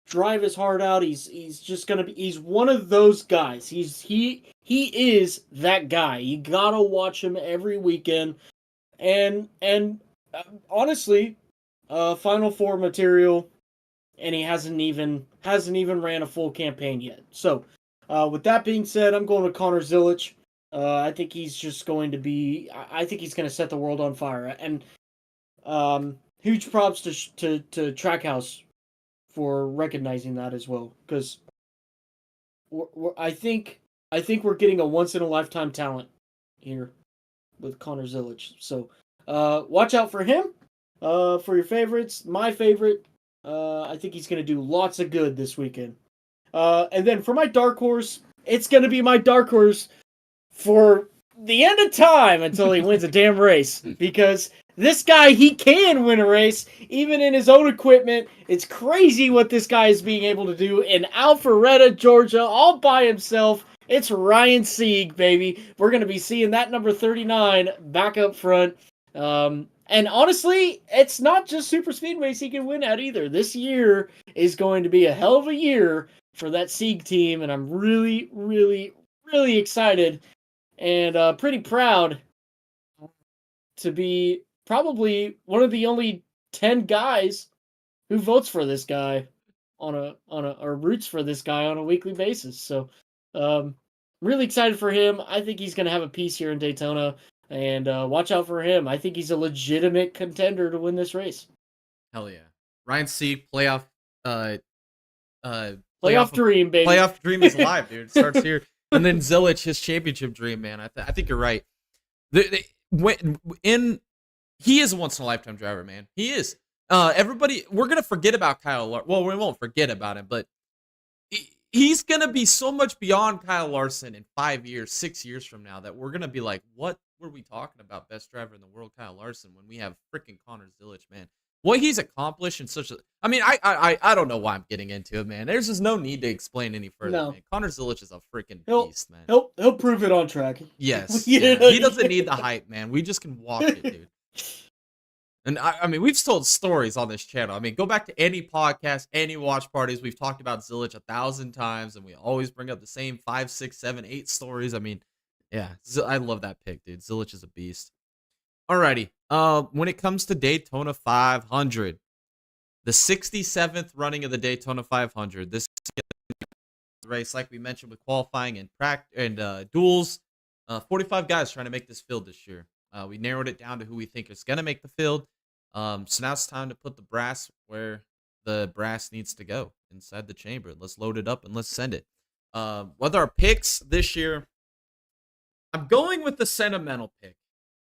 drive his heart out. He's just gonna be. He's one of those guys. He is that guy. You gotta watch him every weekend. And honestly, Final Four material, and he hasn't even ran a full campaign yet. So, with that being said, I'm going with Connor Zilic. I think he's just going to be. I think he's going to set the world on fire. And huge props to Trackhouse for recognizing that as well, because I think we're getting a once in a lifetime talent here with Connor Zilic. So watch out for him. For your favorites, my favorite, I think he's going to do lots of good this weekend. And then for my dark horse, it's going to be my dark horse for the end of time until he wins a damn race, because this guy, he can win a race, even in his own equipment. It's crazy what this guy is being able to do in Alpharetta, Georgia, all by himself. It's Ryan Sieg, baby. We're going to be seeing that number 39 back up front. And honestly, it's not just super speedways he can win at either. This year is going to be a hell of a year for that Sieg team, and I'm really, really, really excited and pretty proud to be probably one of the only 10 guys who votes for this guy or roots for this guy on a weekly basis. So, really excited for him. I think he's going to have a piece here in Daytona, and watch out for him. I think he's a legitimate contender to win this race. Hell yeah. Ryan Sieg, playoff dream, baby. Playoff dream is alive, dude. It starts here. And then Zilic, his championship dream, man. I think you're right. He is a once in a lifetime driver, man. He is. Everybody, we're gonna forget about Kyle Larson. Well, we won't forget about him, but he's gonna be so much beyond Kyle Larson in 5 years, 6 years from now that we're gonna be like, what were we talking about? Best driver in the world, Kyle Larson, when we have freaking Connor Zilic, man. What he's accomplished in such a, I mean, I don't know why I'm getting into it, man. There's just no need to explain any further. No. Man. Connor Zilic is a freaking beast, man. He'll prove it on track. Yes, yeah. He doesn't need the hype, man. We just can watch it, dude. And I mean, we've told stories on this channel. I mean, go back to any podcast, any watch parties. We've talked about Zilic 1,000 times, and we always bring up the same 5, 6, 7, 8 stories. I mean, yeah, I love that pick, dude. Zilic is a beast. Alrighty. When it comes to Daytona 500, the 67th running of the Daytona 500. This race, like we mentioned, with qualifying and duels. 45 guys trying to make this field this year. We narrowed it down to who we think is going to make the field. So now it's time to put the brass where the brass needs to go, inside the chamber. Let's load it up and let's send it. With our picks this year, I'm going with the sentimental pick.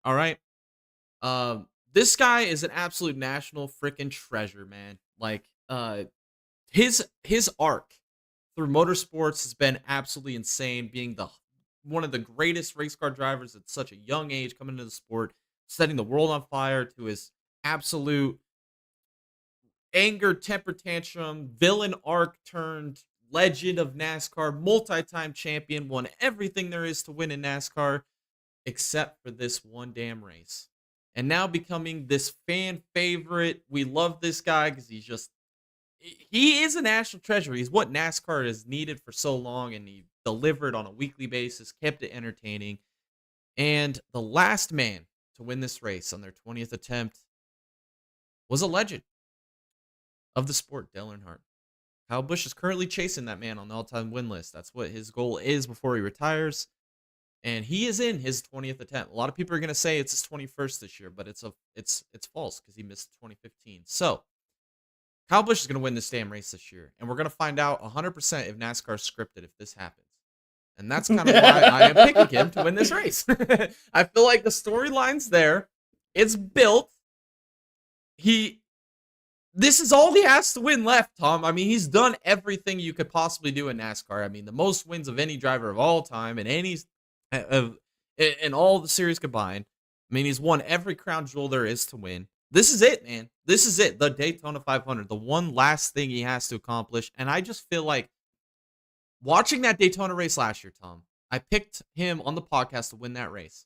All right. This guy is an absolute national freaking treasure, man. Like, his arc through motorsports has been absolutely insane, being one of the greatest race car drivers at such a young age, coming into the sport, setting the world on fire, to his absolute anger, temper tantrum, villain arc turned legend of NASCAR, multi-time champion, won everything there is to win in NASCAR, except for this one damn race. And now becoming this fan favorite. We love this guy because he is a national treasure. He's what NASCAR has needed for so long, and he delivered on a weekly basis, kept it entertaining. And the last man to win this race on their 20th attempt was a legend of the sport, Dale Earnhardt. Kyle Busch is currently chasing that man on the all-time win list. That's what his goal is before he retires. And he is in his 20th attempt. A lot of people are going to say it's his 21st this year, but it's false because he missed 2015. So, Kyle Busch is going to win this damn race this year. And we're going to find out 100% if NASCAR is scripted if this happens. And that's kind of why I am picking him to win this race. I feel like the storyline's there. It's built. This is all he has to win left, Tom. I mean, he's done everything you could possibly do in NASCAR. I mean, the most wins of any driver of all time in all the series combined. I mean, he's won every crown jewel there is to win. This is it, man. This is it. The Daytona 500. The one last thing he has to accomplish. And I just feel like watching that Daytona race last year, Tom, I picked him on the podcast to win that race.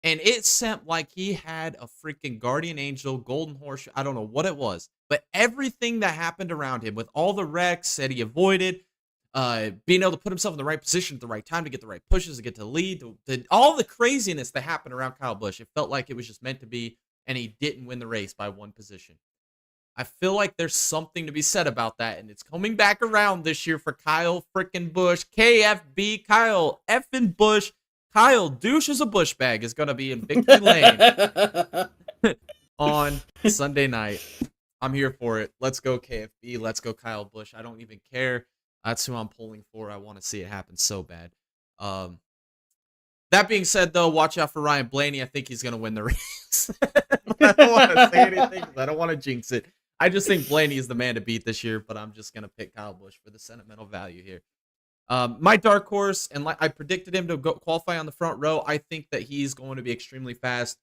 And it seemed like he had a freaking guardian angel, golden horse. I don't know what it was. But everything that happened around him, with all the wrecks that he avoided, being able to put himself in the right position at the right time to get the right pushes, to get to the lead, all the craziness that happened around Kyle Busch, it felt like it was just meant to be, and he didn't win the race by one position. I feel like there's something to be said about that, and it's coming back around this year for Kyle freaking Busch. KFB, Kyle effing Busch. Kyle Douche is a Bush bag is going to be in Victory Lane on Sunday night. I'm here for it. Let's go KFB. Let's go Kyle Busch. I don't even care. That's who I'm pulling for. I want to see it happen so bad. That being said, though, watch out for Ryan Blaney. I think he's going to win the race. I don't want to say anything because I don't want to jinx it. I just think Blaney is the man to beat this year, but I'm just going to pick Kyle Busch for the sentimental value here. My dark horse, and I predicted him to qualify on the front row. I think that he's going to be extremely fast.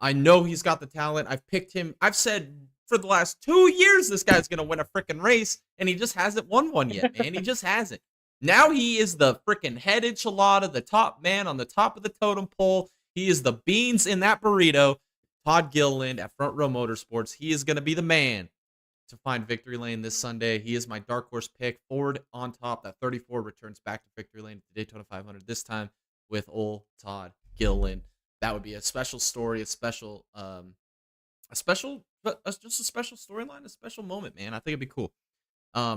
I know he's got the talent. I've picked him. I've said for the last 2 years this guy's going to win a freaking race, and he just hasn't won one yet, man. He just hasn't. Now he is the freaking head enchilada, the top man on the top of the totem pole. He is the beans in that burrito. Todd Gilliland at Front Row Motorsports. He is going to be the man to find Victory Lane this Sunday. He is my dark horse pick. Ford on top. That 34 returns back to Victory Lane at the Daytona 500, this time with old Todd Gilliland. That would be a special story, just a special storyline, a special moment, man. I think it'd be cool.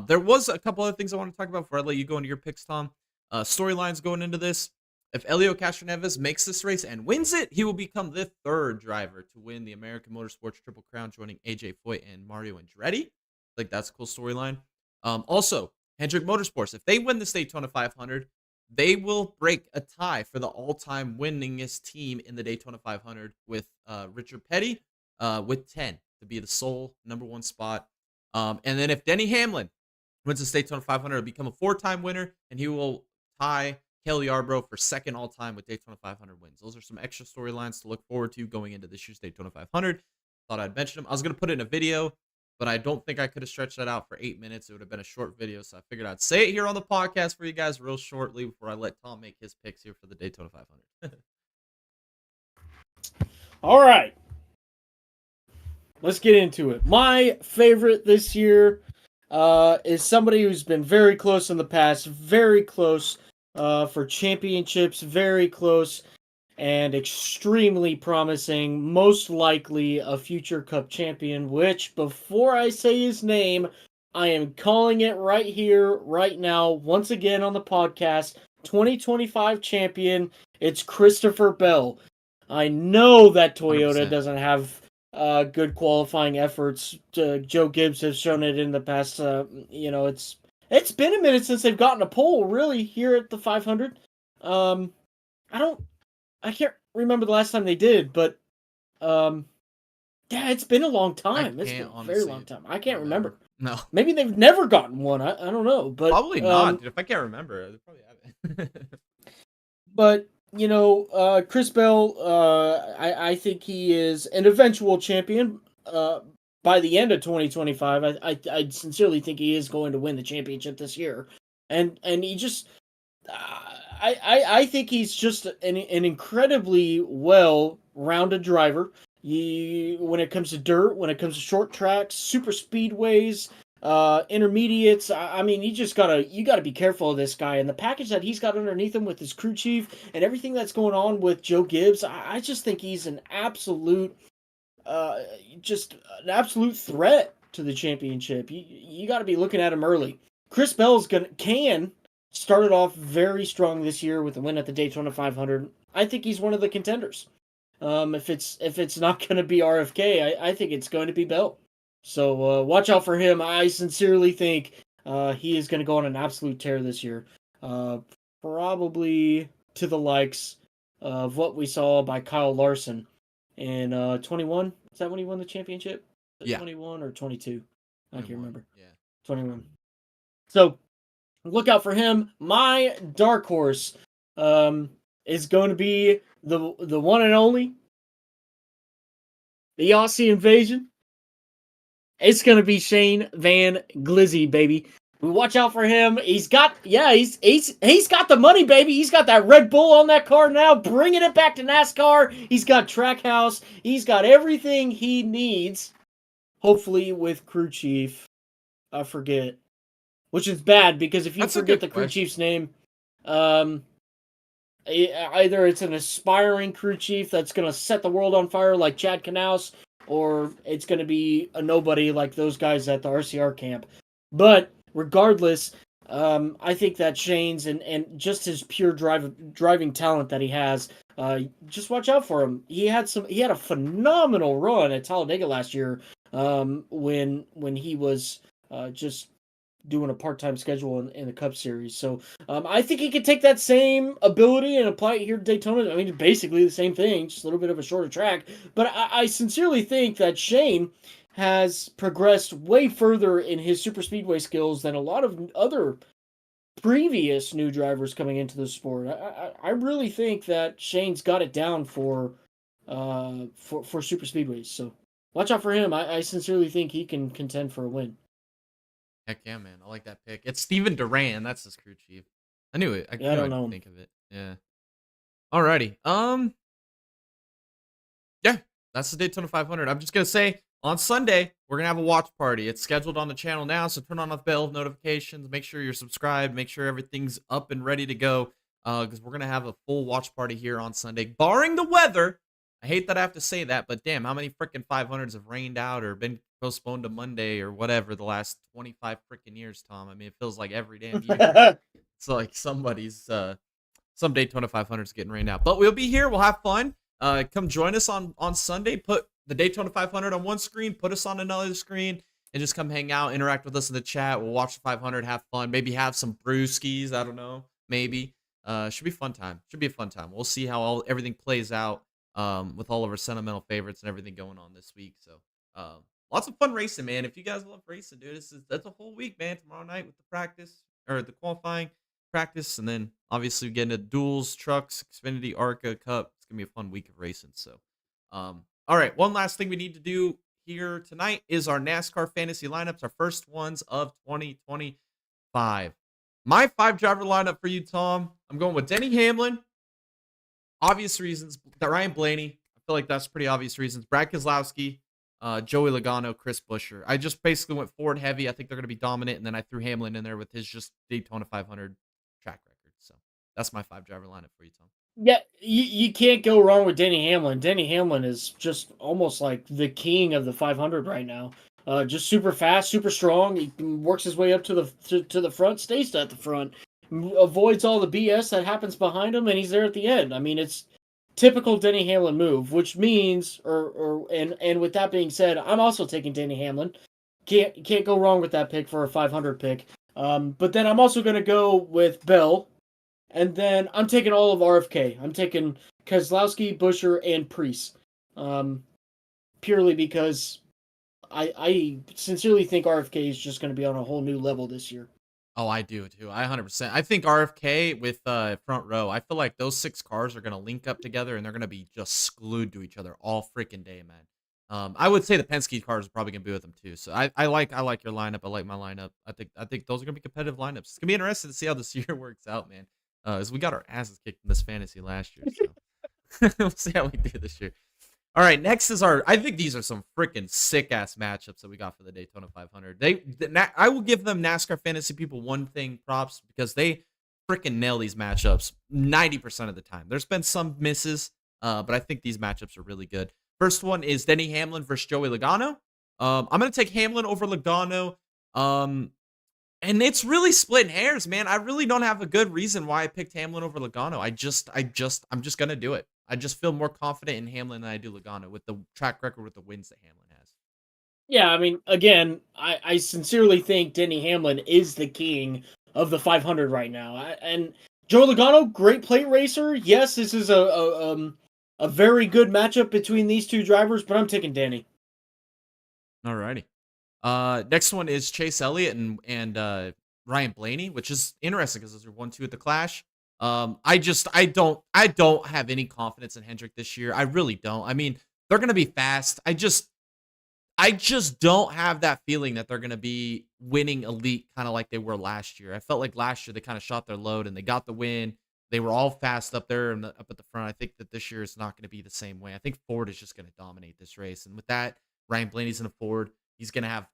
There was a couple other things I want to talk about before I let you go into your picks, Tom. Storylines going into this. If Helio Castroneves makes this race and wins it, he will become the third driver to win the American Motorsports Triple Crown, joining AJ Foyt and Mario Andretti. I think that's a cool storyline. Also, Hendrick Motorsports, if they win this Daytona 500, they will break a tie for the all-time winningest team in the Daytona 500 with Richard Petty with 10 to be the sole number one spot. And then if Denny Hamlin wins this Daytona 500, he'll become a four-time winner, and he will tie Kelly Yarbrough for second all-time with Daytona 500 wins. Those are some extra storylines to look forward to going into this year's Daytona 500. Thought I'd mention them. I was going to put it in a video, but I don't think I could have stretched that out for 8 minutes. It would have been a short video, so I figured I'd say it here on the podcast for you guys real shortly before I let Tom make his picks here for the Daytona 500. All right. Let's get into it. My favorite this year is somebody who's been very close in the past, very close for championships, very close and extremely promising, most likely a future Cup champion, which, before I say his name, I am calling it right here, right now, once again on the podcast, 2025 champion, it's Christopher Bell. I know that Toyota 100%. doesn't have good qualifying efforts. Joe Gibbs has shown it in the past. It's been a minute since they've gotten a pole, really, here at the 500. Um, I don't I can't remember the last time they did, but um, yeah, it's been a long I time. It's been can't a very long honestly time. I can't remember. remember. No, Maybe they've never gotten one. I don't know, probably not, dude. If I can't remember, they probably haven't. but Chris Bell, I think he is an eventual champion. By the end of 2025, I sincerely think he is going to win the championship this year, and he just I think he's just an incredibly well-rounded driver. When it comes to dirt, when it comes to short tracks, super speedways, intermediates. I mean, you gotta be careful of this guy and the package that he's got underneath him with his crew chief and everything that's going on with Joe Gibbs. I just think he's uh, an absolute threat to the championship. You got to be looking at him early. Chris Bell's can started off very strong this year with a win at the Daytona 500. I think he's one of the contenders. If it's not going to be RFK, I think it's going to be Bell. So watch out for him. I sincerely think he is going to go on an absolute tear this year. Probably to the likes of what we saw by Kyle Larson in 21. Is that when he won the championship? Yeah. 21 or 22? I can't 21, remember. Yeah. 21. So look out for him. My dark horse is going to be the one and only, the Aussie Invasion. It's going to be Shane Van Glizzy, baby. Watch out for him. He's got the money, baby. He's got that Red Bull on that car now, bringing it back to NASCAR. He's got Trackhouse. He's got everything he needs. Hopefully with crew chief. I forget, which is bad because if you forget the crew chief's name, either it's an aspiring crew chief that's going to set the world on fire like Chad Knaus, or it's going to be a nobody like those guys at the RCR camp. But regardless, I think that Shane's and just his pure driving talent that he has, just watch out for him. He had a phenomenal run at Talladega last year, when he was just doing a part-time schedule in the Cup Series. So I think he could take that same ability and apply it here to Daytona. I mean, basically the same thing, just a little bit of a shorter track. But I sincerely think that Shane has progressed way further in his super speedway skills than a lot of other previous new drivers coming into the sport. I really think that Shane's got it down for super speedways. So watch out for him. I sincerely think he can contend for a win. Heck yeah, man. I like that pick. It's Steven Duran. That's his crew chief. I knew it. I don't know. Think of it. Yeah. Alrighty. Yeah, that's the Daytona 500. I'm just gonna say on Sunday we're gonna have a watch party. It's scheduled on the channel now, so turn on the bell notifications. Make sure you're subscribed. Make sure everything's up and ready to go. Because we're gonna have a full watch party here on Sunday, barring the weather. I hate that I have to say that, but damn, how many freaking 500s have rained out or been postponed to Monday or whatever the last 25 freaking years, Tom? I mean, it feels like every damn year. It's like somebody's some Daytona 500s getting rained out. But we'll be here. We'll have fun. Come join us on Sunday. Put the Daytona 500 on one screen, put us on another screen, and just come hang out, interact with us in the chat. We'll watch the 500, have fun, maybe have some brewskis. I don't know, maybe. Should be a fun time. Should be a fun time. We'll see how everything plays out with all of our sentimental favorites and everything going on this week. So lots of fun racing, man. If you guys love racing, dude, that's a whole week, man. Tomorrow night with the practice or the qualifying practice, and then obviously we get into duels, trucks, Xfinity, ARCA, Cup. It's gonna be a fun week of racing. So all right, one last thing we need to do here tonight is our NASCAR fantasy lineups, our first ones of 2025. My 5-driver lineup for you, Tom. I'm going with Denny Hamlin. Obvious reasons. Ryan Blaney. I feel like that's pretty obvious reasons. Brad Keselowski, Joey Logano, Chris Buescher. I just basically went forward heavy. I think they're going to be dominant, and then I threw Hamlin in there with his just Daytona 500 track record. So that's my 5-driver lineup for you, Tom. Yeah, you can't go wrong with Denny Hamlin. Denny Hamlin is just almost like the king of the 500 right now. Just super fast, super strong. He works his way up to the front, stays at the front, avoids all the BS that happens behind him, and he's there at the end. I mean, it's typical Denny Hamlin move, which means, and with that being said, I'm also taking Denny Hamlin. Can't go wrong with that pick for a 500 pick. But then I'm also going to go with Bell. And then I'm taking all of RFK. I'm taking Keselowski, Buescher, and Priest. Purely because I sincerely think RFK is just going to be on a whole new level this year. Oh, I do too. I 100%. I think RFK with front row. I feel like those 6 cars are gonna link up together and they're gonna be just glued to each other all freaking day, man. I would say the Penske cars are probably gonna be with them too. So I like your lineup. I like my lineup. I think those are gonna be competitive lineups. It's gonna be interesting to see how this year works out, man. As we got our asses kicked in this fantasy last year, so we'll see how we do this year. All right, next is I think these are some freaking sick ass matchups that we got for the Daytona 500. I will give them NASCAR fantasy people one thing props because they freaking nail these matchups 90% of the time. There's been some misses, but I think these matchups are really good. First one is Denny Hamlin versus Joey Logano. I'm gonna take Hamlin over Logano. And it's really splitting hairs, man. I really don't have a good reason why I picked Hamlin over Logano. I'm just gonna do it. I just feel more confident in Hamlin than I do Logano with the track record with the wins that Hamlin has. Yeah, I mean, again, I sincerely think Denny Hamlin is the king of the 500 right now. And Joe Logano, great plate racer. Yes, this is a very good matchup between these two drivers, but I'm taking Danny. Alrighty. Next one is Chase Elliott and Ryan Blaney, which is interesting because those are 1-2 at the Clash. I don't have any confidence in Hendrick this year. I really don't. I mean, they're gonna be fast. I just don't have that feeling that they're gonna be winning elite kind of like they were last year. I felt like last year they kind of shot their load and they got the win. They were all fast up there and up at the front. I think that this year is not going to be the same way. I think Ford is just going to dominate this race, and with that, Ryan Blaney's in a Ford. He's going to have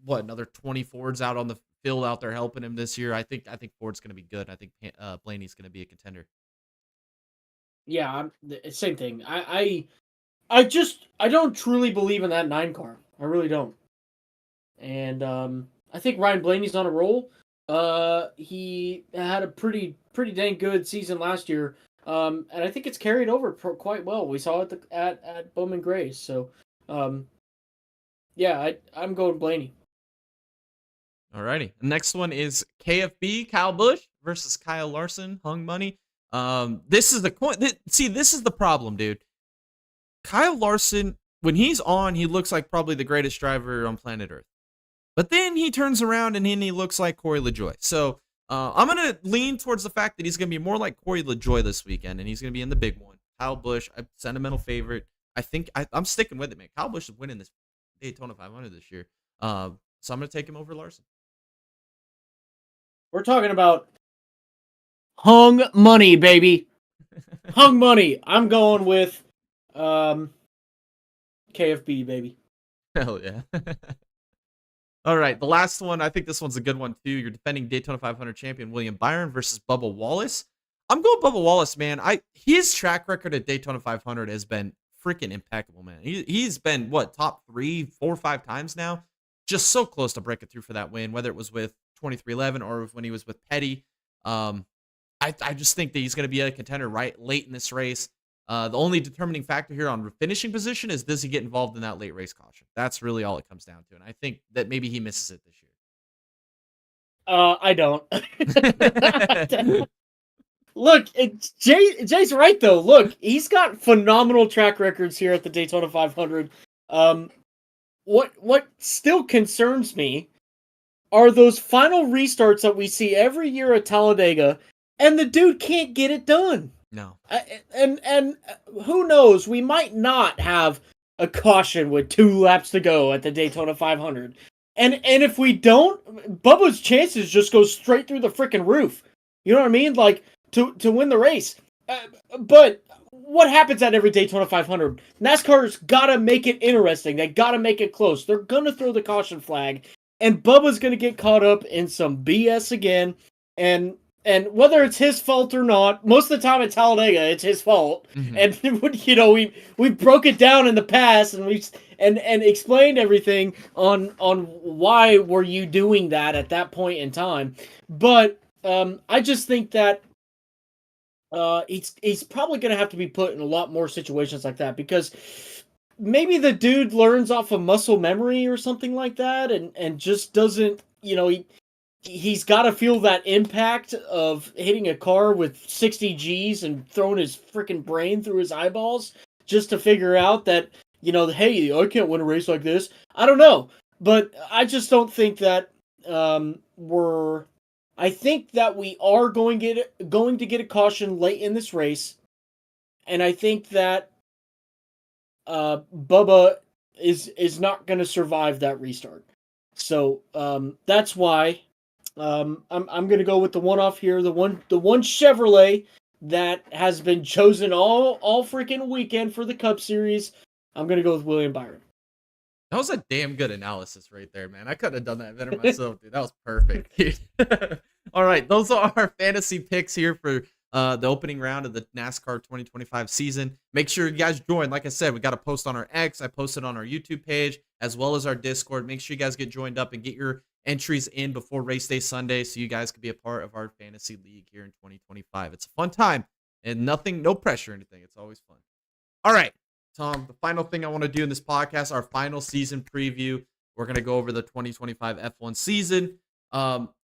another 20 Fords out on the field out there helping him this year. I think Ford's going to be good. I think Blaney's going to be a contender. Yeah, same thing. I don't truly believe in that 9 car. I really don't. And I think Ryan Blaney's on a roll. He had a pretty dang good season last year. And I think it's carried over quite well. We saw it at Bowman Gray. So, yeah, I'm going Blaney. Alrighty. The next one is KFB Kyle Busch versus Kyle Larson, Hung Money. This is this is the problem, dude. Kyle Larson, when he's on, he looks like probably the greatest driver on planet Earth. But then he turns around and he looks like Corey LaJoie. So I'm going to lean towards the fact that he's going to be more like Corey LaJoie this weekend, and he's going to be in the big one. Kyle Busch, a sentimental favorite. I think I'm sticking with it, man. Kyle Busch is winning this Daytona 500 this year. So I'm going to take him over Larson. We're talking about hung money, baby. Hung money. I'm going with KFB, baby. Hell yeah. All right, the last one. I think this one's a good one too. You're defending Daytona 500 champion William Byron versus Bubba Wallace. I'm going Bubba Wallace, man. His track record at Daytona 500 has been freaking impeccable, man. He's been top 3, 4, 5 times now. Just so close to breaking through for that win, whether it was with 2311 or when he was with Petty. I just think that he's going to be a contender right late in this race. The only determining factor here on finishing position is, does he get involved in that late race caution? That's really all it comes down to. And I think that maybe he misses it this year. I don't. Look, Jay's right, though. Look, he's got phenomenal track records here at the Daytona 500. What still concerns me are those final restarts that we see every year at Talladega, and the dude can't get it done. No. And who knows? We might not have a caution with 2 laps to go at the Daytona 500. And if we don't, Bubba's chances just go straight through the freaking roof. You know what I mean? Like, to win the race. But what happens at every Daytona 500? NASCAR's got to make it interesting. They got to make it close. They're going to throw the caution flag. And Bubba's going to get caught up in some BS again. And And whether it's his fault or not, most of the time at Talladega, it's his fault. Mhm. And you know, we broke it down in the past, and we and explained everything on why were you doing that at that point in time. But I just think that he's probably going to have to be put in a lot more situations like that, because maybe the dude learns off of muscle memory or something like that, and just doesn't, you know, he's got to feel that impact of hitting a car with 60 G's and throwing his freaking brain through his eyeballs just to figure out that, you know, hey, I can't win a race like this. I don't know, but I just don't think that I think that we are going to get a caution late in this race, and I think that Bubba is not going to survive that restart. So that's why I'm going to go with the one off here, the one Chevrolet that has been chosen all freaking weekend for the Cup Series. I'm going to go with William Byron. That was a damn good analysis right there, man. I couldn't have done that better myself, dude. That was perfect, dude. All right, those are our fantasy picks here for the opening round of the NASCAR 2025 season. Make sure you guys join. Like I said, we got a post on our X. I posted on our YouTube page as well as our Discord. Make sure you guys get joined up and get your entries in before race day Sunday so you guys can be a part of our fantasy league here in 2025. It's a fun time and no pressure or anything. It's always fun. All right, Tom, the final thing I want to do in this podcast, our final season preview. We're going to go over the 2025 F1 season.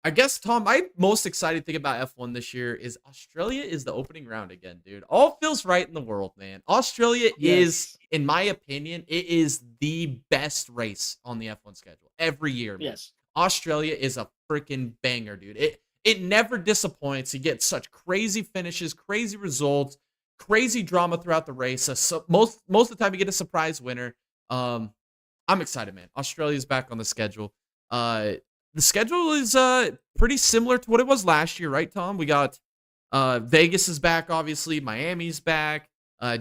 I guess, Tom, my most excited thing about F1 this year is Australia is the opening round again, dude. All feels right in the world, man. Australia is, in my opinion, it is the best race on the F1 schedule every year, man. Yes. Australia is a freaking banger, dude. It never disappoints. You get such crazy finishes, crazy results, crazy drama throughout the race. So most of the time you get a surprise winner. I'm excited, man. Australia's back on the schedule. The schedule is pretty similar to what it was last year, right, Tom? We got Vegas is back, obviously. Miami's back.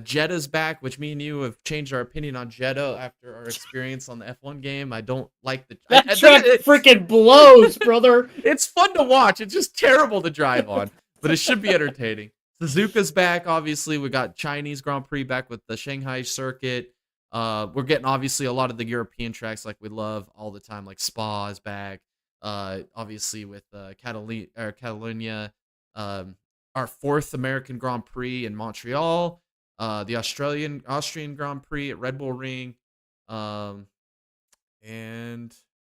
Jeddah's back, which me and you have changed our opinion on Jeddah after our experience on the F1 game. I don't like the that track freaking blows, brother. It's fun to watch. It's just terrible to drive on, but it should be entertaining. Suzuka's back, obviously. We got Chinese Grand Prix back with the Shanghai circuit. We're getting, obviously, a lot of the European tracks like we love all the time, like Spa is back. Obviously, with Catalonia, our fourth American Grand Prix in Montreal, the Austrian Grand Prix at Red Bull Ring. And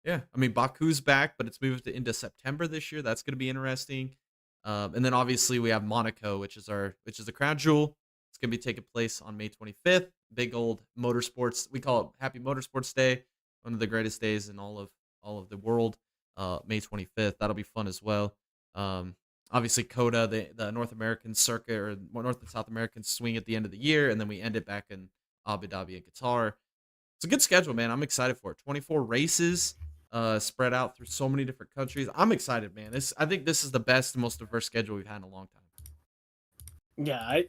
yeah, I mean, Baku's back, but it's moved into September this year. That's going to be interesting. And then obviously we have Monaco, which is the crown jewel. It's going to be taking place on May 25th. Big old motorsports. We call it Happy Motorsports Day. One of the greatest days in all of the world. May 25th. That'll be fun as well. Obviously COTA, the North American circuit, or North and South American swing at the end of the year, and then we end it back in Abu Dhabi and Qatar. It's a good schedule, man. I'm excited for it. 24 races spread out through so many different countries. I'm excited, man. I think this is the best and most diverse schedule we've had in a long time. Yeah,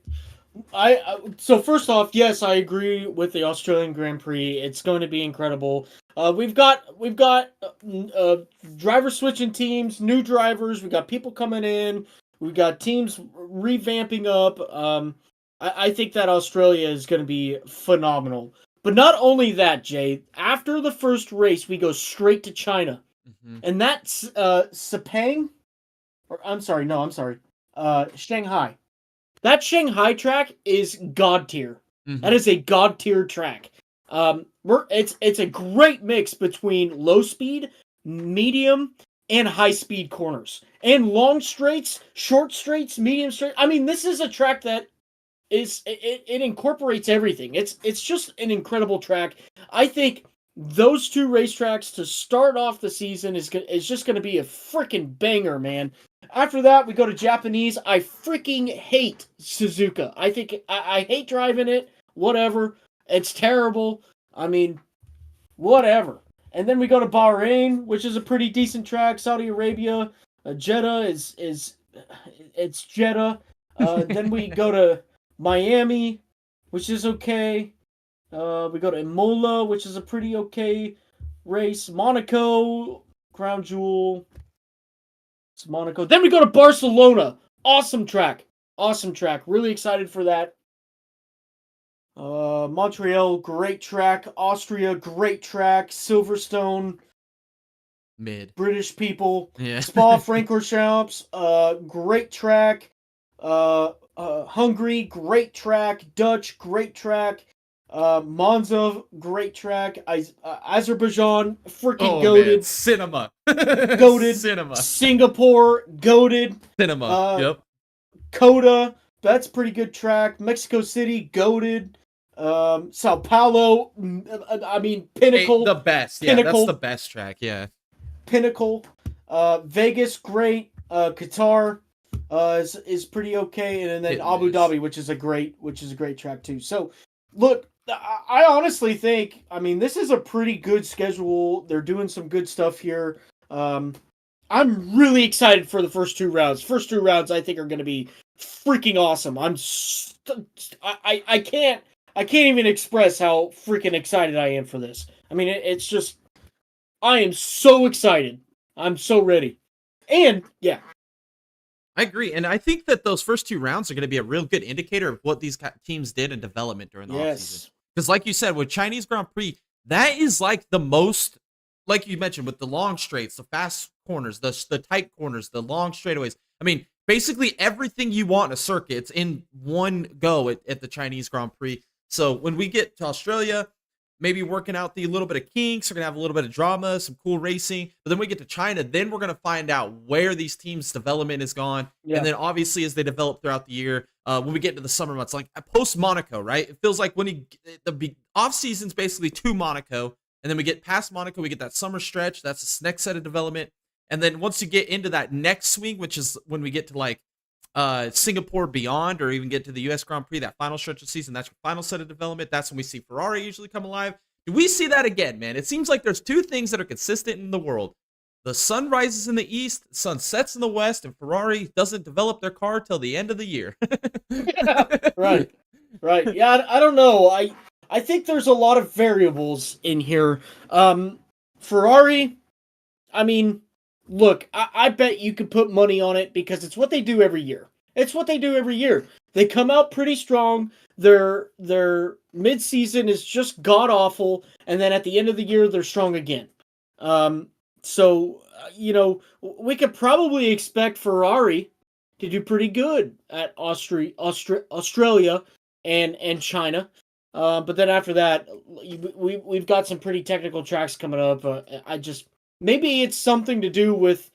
so first off, yes, I agree with the Australian Grand Prix. It's going to be incredible. We've got driver switching teams, new drivers. We got people coming in. We got teams revamping up. I think that Australia is going to be phenomenal. But not only that, Jay. After the first race, we go straight to China, and that's Sepang. Shanghai. That Shanghai track is god tier. Mm-hmm. That is a god tier track. It's a great mix between low speed, medium, and high speed corners, and long straights, short straights, medium straight. I mean, this is a track that it incorporates everything. It's just an incredible track. I think those two racetracks to start off the season is just going to be a freaking banger, man. After that, we go to Japanese. I freaking hate Suzuka. I think I hate driving it. Whatever. It's terrible. I mean, whatever. And then we go to Bahrain, which is a pretty decent track. Saudi Arabia. Jeddah it's Jeddah. Then we go to Miami, which is okay. We go to Imola, which is a pretty okay race. Monaco, crown jewel. It's Monaco. Then we go to Barcelona. Awesome track. Really excited for that. Montreal, great track. Austria, great track. Silverstone, Mid. British people. Yeah. Spa-Francorchamps, great track. Hungary, great track. Dutch, great track. Monza, great track. Azerbaijan, freaking Oh man, goated. cinema. Goated. Cinema. Singapore, goated. Cinema. Yep. Coda, that's pretty good track. Mexico City, goated. Sao Paulo, I mean, Pinnacle. The best. Yeah, Pinnacle. that's the best track. Yeah. Pinnacle. Vegas, great. Qatar is pretty okay, and then Abu Dhabi, which is a great track too. So, look, I honestly think, I mean, this is a pretty good schedule. They're doing some good stuff here. I'm really excited for the first two rounds. First two rounds, I think, are going to be freaking awesome. I can't even express how freaking excited I am for this. I mean, it's just, I am so excited. I'm so ready. And, yeah. I agree. And I think that those first two rounds are going to be a real good indicator of what these teams did in development during the offseason. Because like you said, with Chinese Grand Prix, that is like the most, like you mentioned, with the long straights, the fast corners, the tight corners, the long straightaways. I mean, basically everything you want in a circuit, it's in one go at the Chinese Grand Prix. So when we get to Australia, maybe working out the little bit of kinks, we're going to have a little bit of drama, some cool racing. But then we get to China, then we're going to find out where these teams' development is gone. Yeah. And then obviously as they develop throughout the year, when we get into the summer months, like post Monaco, right? It feels like when the off season's basically to Monaco, and then we get past Monaco, we get that summer stretch. That's the next set of development. And then once you get into that next swing, which is when we get to like Singapore beyond, or even get to the US Grand Prix, that final stretch of season, that's your final set of development. That's when we see Ferrari usually come alive. Do we see that again, man? It seems like there's two things that are consistent in the world. The sun rises in the east, the sun sets in the west, and Ferrari doesn't develop their car till the end of the year. Yeah, right. Yeah, I don't know. I think there's a lot of variables in here. Ferrari, I mean, look, I bet you could put money on it because it's what they do every year. They come out pretty strong. Their mid-season is just god-awful, and then at the end of the year, they're strong again. So, we could probably expect Ferrari to do pretty good at Australia and China. But then after that, we've got some pretty technical tracks coming up. Maybe it's something to do with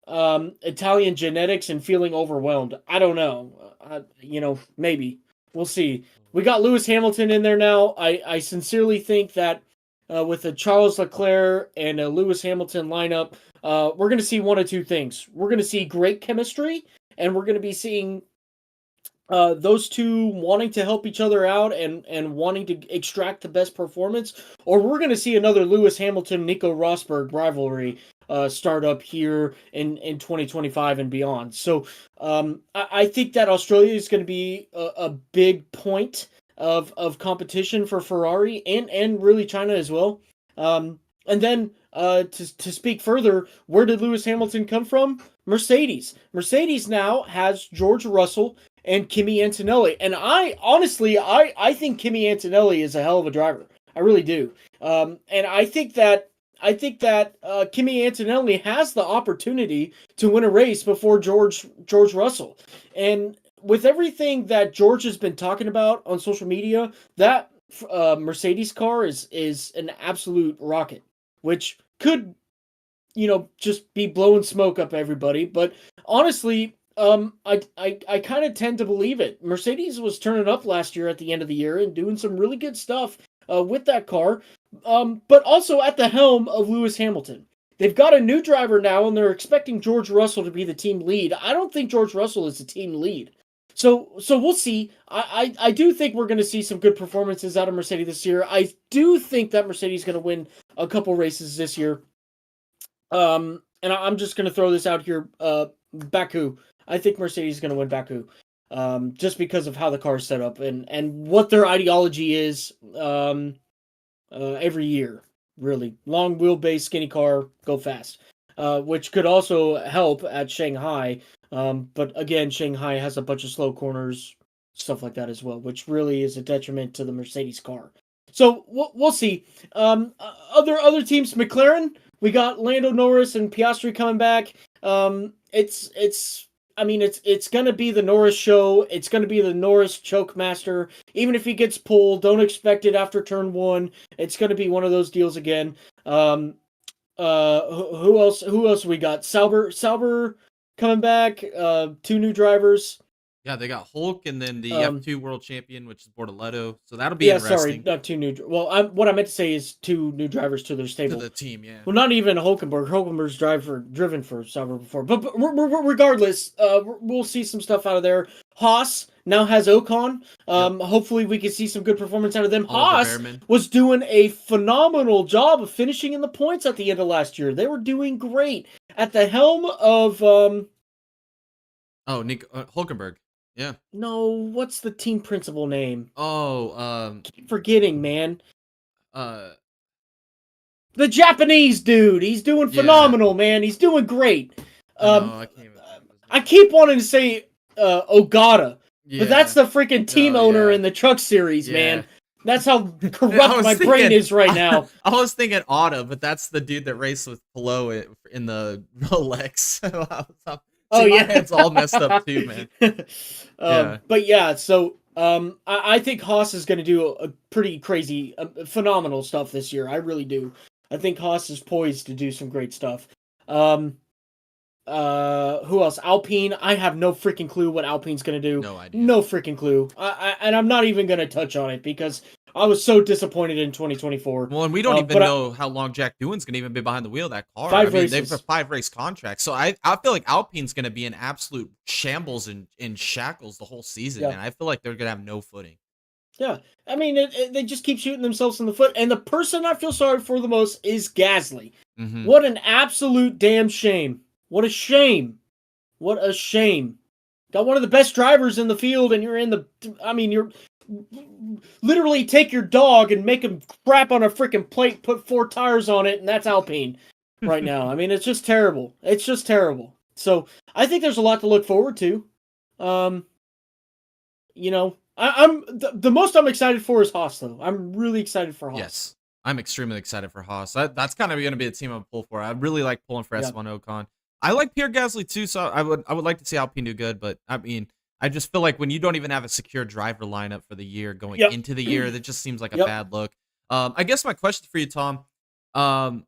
Italian genetics and feeling overwhelmed. I don't know. Maybe. We'll see. We got Lewis Hamilton in there now. I sincerely think that with a Charles Leclerc and a Lewis Hamilton lineup, we're going to see one of two things. We're going to see great chemistry, and we're going to be seeing those two wanting to help each other out and wanting to extract the best performance, or we're going to see another Lewis Hamilton, Nico Rosberg rivalry start up here in 2025 and beyond. So I think that Australia is going to be a big point of competition for Ferrari and really China as well. And then to speak further, where did Lewis Hamilton come from? Mercedes. Mercedes now has George Russell and Kimi Antonelli. And I think Kimi Antonelli is a hell of a driver. I really do. And I think that Kimi Antonelli has the opportunity to win a race before George Russell. And with everything that George has been talking about on social media, that Mercedes car is an absolute rocket, which could, just be blowing smoke up everybody. But honestly, I kind of tend to believe it. Mercedes was turning up last year at the end of the year and doing some really good stuff with that car, but also at the helm of Lewis Hamilton. They've got a new driver now, and they're expecting George Russell to be the team lead. I don't think George Russell is the team lead. So we'll see. I do think we're going to see some good performances out of Mercedes this year. I do think that Mercedes is going to win a couple races this year. And I'm just going to throw this out here. Baku. I think Mercedes is going to win Baku. Just because of how the car is set up and what their ideology is every year. Really. Long wheelbase, skinny car, go fast. which could also help at Shanghai. But again, Shanghai has a bunch of slow corners, stuff like that as well, which really is a detriment to the Mercedes car. So we'll see. Other teams, McLaren, we got Lando Norris and Piastri coming back. It's gonna be the Norris show. It's gonna be the Norris choke master. Even if he gets pulled, don't expect it after turn one. It's gonna be one of those deals again. Who else? Who else we got? Sauber coming back. Two new drivers. Yeah, they got Hulk and then the F2 world champion, which is Bortoletto. So that'll be Yeah, interesting. sorry, not two new. Well, what I meant to say is two new drivers to their To stable. the team, yeah. Well, not even Hulkenberg. Hulkenberg's driven for Sauber before. But regardless, we'll see some stuff out of there. Haas now has Ocon. Hopefully we can see some good performance out of them. Haas was doing a phenomenal job of finishing in the points at the end of last year. They were doing great. At the helm of... Nick Hulkenberg. Yeah. No, what's the team principal name? Keep forgetting, man. The Japanese dude. He's doing phenomenal, man. He's doing great. I keep wanting to say Ogata, but that's the freaking team owner in the truck series, man. That's how corrupt my brain is right now. I was thinking Otta, but that's the dude that raced with Polo in the Rolex. My head's all messed up too, man. But yeah, so I think Haas is going to do a pretty crazy, phenomenal stuff this year. I really do. I think Haas is poised to do some great stuff. Who else? Alpine. I have no freaking clue what Alpine's going to do. No idea. No freaking clue. And I'm not even going to touch on it because I was so disappointed in 2024. Well, and we don't even know how long Jack Doohan's going to even be behind the wheel of that car. 5 races. They've a 5-race contract. So I feel like Alpine's going to be in absolute shambles and in shackles the whole season, man. I feel like they're going to have no footing. Yeah. I mean, they just keep shooting themselves in the foot. And the person I feel sorry for the most is Gasly. Mm-hmm. What an absolute damn shame. What a shame. What a shame. Got one of the best drivers in the field, and you're literally take your dog and make him crap on a freaking plate, put 4 tires on it, and that's Alpine right now. I mean, it's just terrible. It's just terrible. So I think there's a lot to look forward to. I'm the most I'm excited for is Haas, though. I'm really excited for Haas. Yes, I'm extremely excited for Haas. That's kind of going to be a team I'm pull for. I really like pulling for Esteban Ocon. I like Pierre Gasly too, so I would like to see Alpine do good, but I mean, I just feel like when you don't even have a secure driver lineup for the year going into the year, that just seems like a bad look. I guess my question for you, Tom, I'm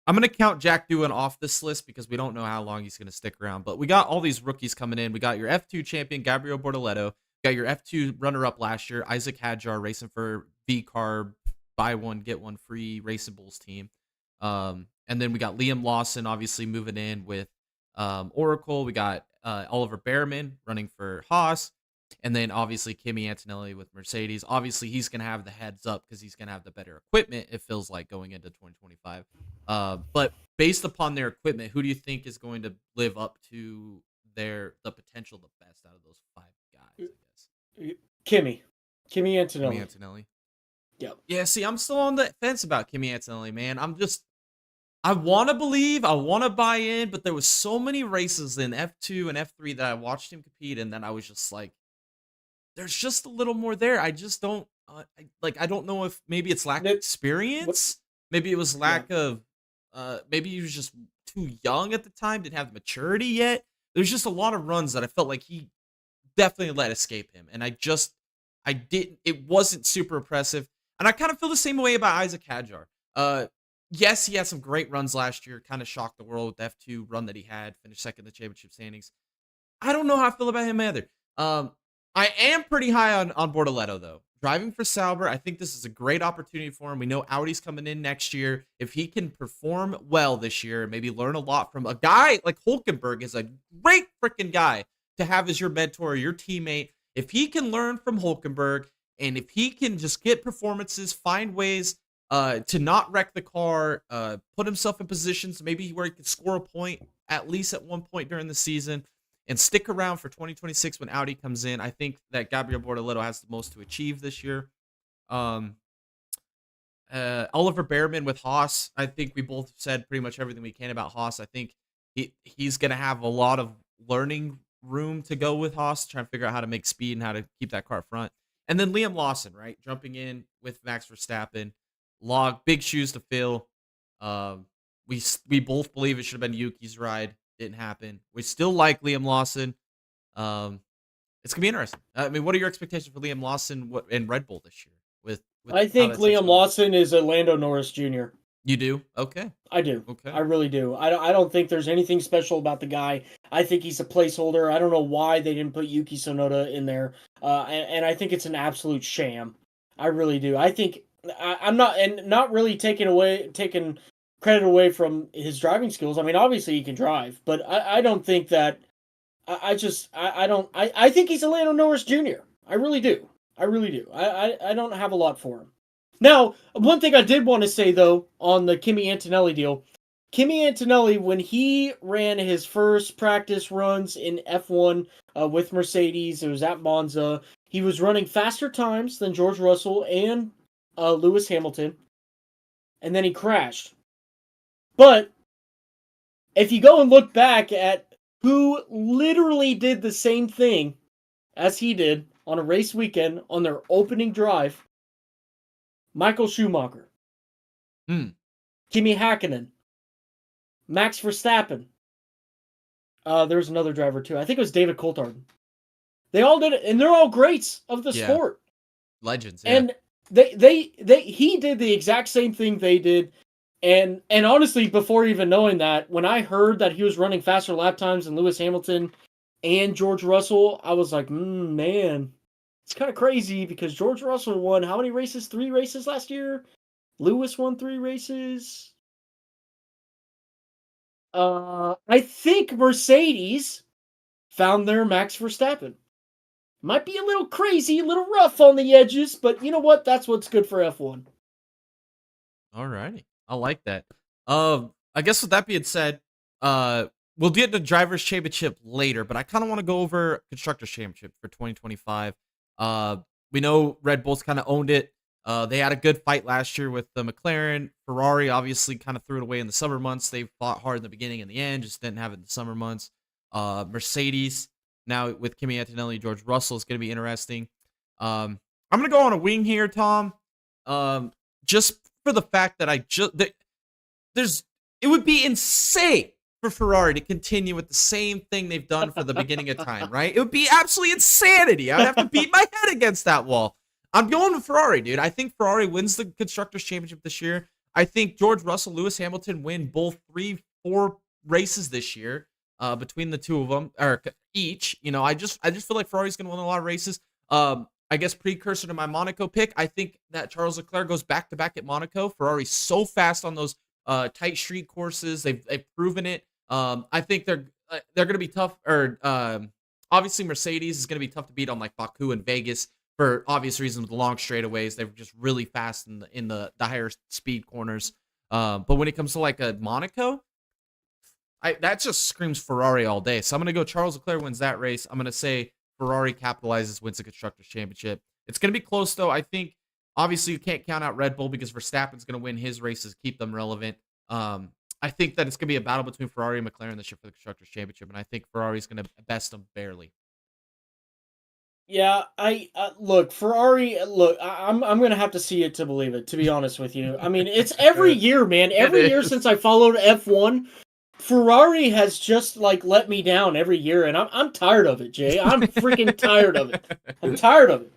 going to count Jack Doohan off this list because we don't know how long he's going to stick around, but we got all these rookies coming in. We got your F2 champion, Gabriel Bortoletto. We got your F2 runner-up last year, Isaac Hadjar, racing for V-Carb, buy one, get one free Racing Bulls team. And then we got Liam Lawson, obviously, moving in with Oracle. We got Oliver Behrman running for Haas, and then obviously Kimi Antonelli with Mercedes. Obviously, he's going to have the heads up because he's going to have the better equipment, it feels like, going into 2025. But based upon their equipment, who do you think is going to live up to the potential the best out of those 5 guys, I guess? Kimi Antonelli. Kimi Antonelli. Yep. Yeah, see, I'm still on the fence about Kimi Antonelli, man. I want to believe, I want to buy in, but there was so many races in F2 and F3 that I watched him compete, and then I was just like, there's just a little more there. I just don't, I don't know if maybe it's lack of experience. Maybe it was lack of, maybe he was just too young at the time, didn't have the maturity yet. There's just a lot of runs that I felt like he definitely let escape him, and it wasn't super impressive. And I kind of feel the same way about Isaac Hadjar. Yes, he had some great runs last year, kind of shocked the world with the F2 run that he had, finished second in the championship standings. I don't know how I feel about him either. I am pretty high on Bortoletto, though. Driving for Sauber, I think this is a great opportunity for him. We know Audi's coming in next year. If he can perform well this year, maybe learn a lot from a guy like Hulkenberg is a great freaking guy to have as your mentor, your teammate. If he can learn from Hulkenberg, and if he can just get performances, find ways to not wreck the car, put himself in positions maybe where he could score a point at least at one point during the season, and stick around for 2026 when Audi comes in. I think that Gabriel Bortoletto has the most to achieve this year. Oliver Behrman with Haas. I think we both said pretty much everything we can about Haas. I think he's going to have a lot of learning room to go with Haas, trying to figure out how to make speed and how to keep that car front. And then Liam Lawson, right? Jumping in with Max Verstappen. Big shoes to fill. Um, we both believe it should have been Yuki's ride. Didn't happen. We still like Liam Lawson. It's gonna be interesting. I mean, what are your expectations for Liam Lawson in Red Bull this year? With I how think that seat's Liam going? Lawson is a Lando Norris Jr. You do? Okay. I do. Okay. I really do. I don't think there's anything special about the guy. I think he's a placeholder. I don't know why they didn't put Yuki Tsunoda in there. And I think it's an absolute sham. I really do. I think I'm not really taking credit away from his driving skills. I mean, obviously he can drive, but I don't think that. I think he's a Lando Norris Jr. I really do. I really do. I don't have a lot for him. Now, one thing I did want to say, though, on the Kimi Antonelli deal, Kimi Antonelli, when he ran his first practice runs in F1 with Mercedes, it was at Monza, he was running faster times than George Russell and Lewis Hamilton, and then he crashed. But if you go and look back at who literally did the same thing as he did on a race weekend on their opening drive, Michael Schumacher, Kimi Häkkinen, Max Verstappen. There's another driver too. I think it was David Coulthard. They all did it, and they're all greats of the sport. Legends. Yeah. And he did the exact same thing they did. And honestly, before even knowing that, when I heard that he was running faster lap times than Lewis Hamilton and George Russell, I was like, man. It's kind of crazy because George Russell won how many races? 3 races last year? Lewis won 3 races. I think Mercedes found their Max Verstappen. Might be a little crazy, a little rough on the edges, but you know what? That's what's good for F1. Alrighty. I like that. I guess with that being said, we'll get the Drivers' Championship later, but I kind of want to go over Constructors' Championship for 2025. We know Red Bull's kind of owned it. They had a good fight last year with the McLaren. Ferrari obviously kind of threw it away in the summer months. They fought hard in the beginning and the end, just didn't have it in the summer months. Mercedes, now with Kimi Antonelli, George Russell, is going to be interesting. I'm going to go on a wing here, Tom. Just for the fact that it would be insane for Ferrari to continue with the same thing they've done for the beginning of time, right? It would be absolutely insanity. I would have to beat my head against that wall. I'm going with Ferrari, dude. I think Ferrari wins the Constructors' Championship this year. I think George Russell, Lewis Hamilton win both 3-4 races this year between the two of them, or each. You know, I just feel like Ferrari's going to win a lot of races. I guess precursor to my Monaco pick, I think that Charles Leclerc goes back-to-back at Monaco. Ferrari's so fast on those tight street courses. They've proven it. I think they're going to be tough. Or obviously Mercedes is going to be tough to beat on like Baku and Vegas for obvious reasons with the long straightaways. They're just really fast in the higher speed corners. But when it comes to like a Monaco, that just screams Ferrari all day. So I'm going to go Charles Leclerc wins that race. I'm going to say Ferrari capitalizes, wins the Constructors' Championship. It's going to be close though. I think obviously you can't count out Red Bull because Verstappen's going to win his races, keep them relevant. I think that it's going to be a battle between Ferrari and McLaren this year for the Constructors' Championship, and I think Ferrari's going to best them barely. Yeah, look, Ferrari. Look, I'm gonna have to see it to believe it. To be honest with you, I mean, it's every year, man. Every year since I followed F1, Ferrari has just like let me down every year, and I'm tired of it, Jay. I'm freaking tired of it. I'm tired of it.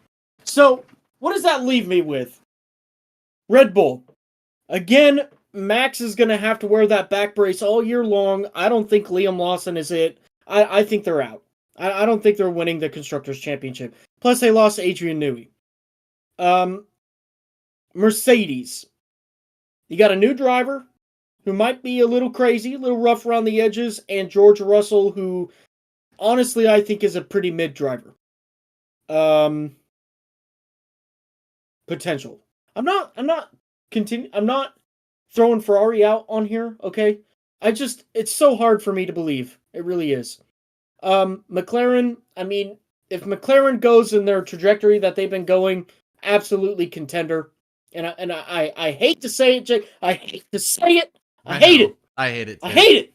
So, what does that leave me with? Red Bull. Again, Max is gonna have to wear that back brace all year long. I don't think Liam Lawson is it. I think they're out. I don't think they're winning the Constructors' Championship. Plus, they lost Adrian Newey. Mercedes. You got a new driver who might be a little crazy, a little rough around the edges, and George Russell, who, honestly, I think is a pretty mid driver. Potential. I'm not throwing Ferrari out on here, okay? It's so hard for me to believe. It really is. McLaren, I mean, if McLaren goes in their trajectory that they've been going, absolutely contender. I hate to say it, Jake. I hate to say it. I hate know. it. I hate it too. I hate it.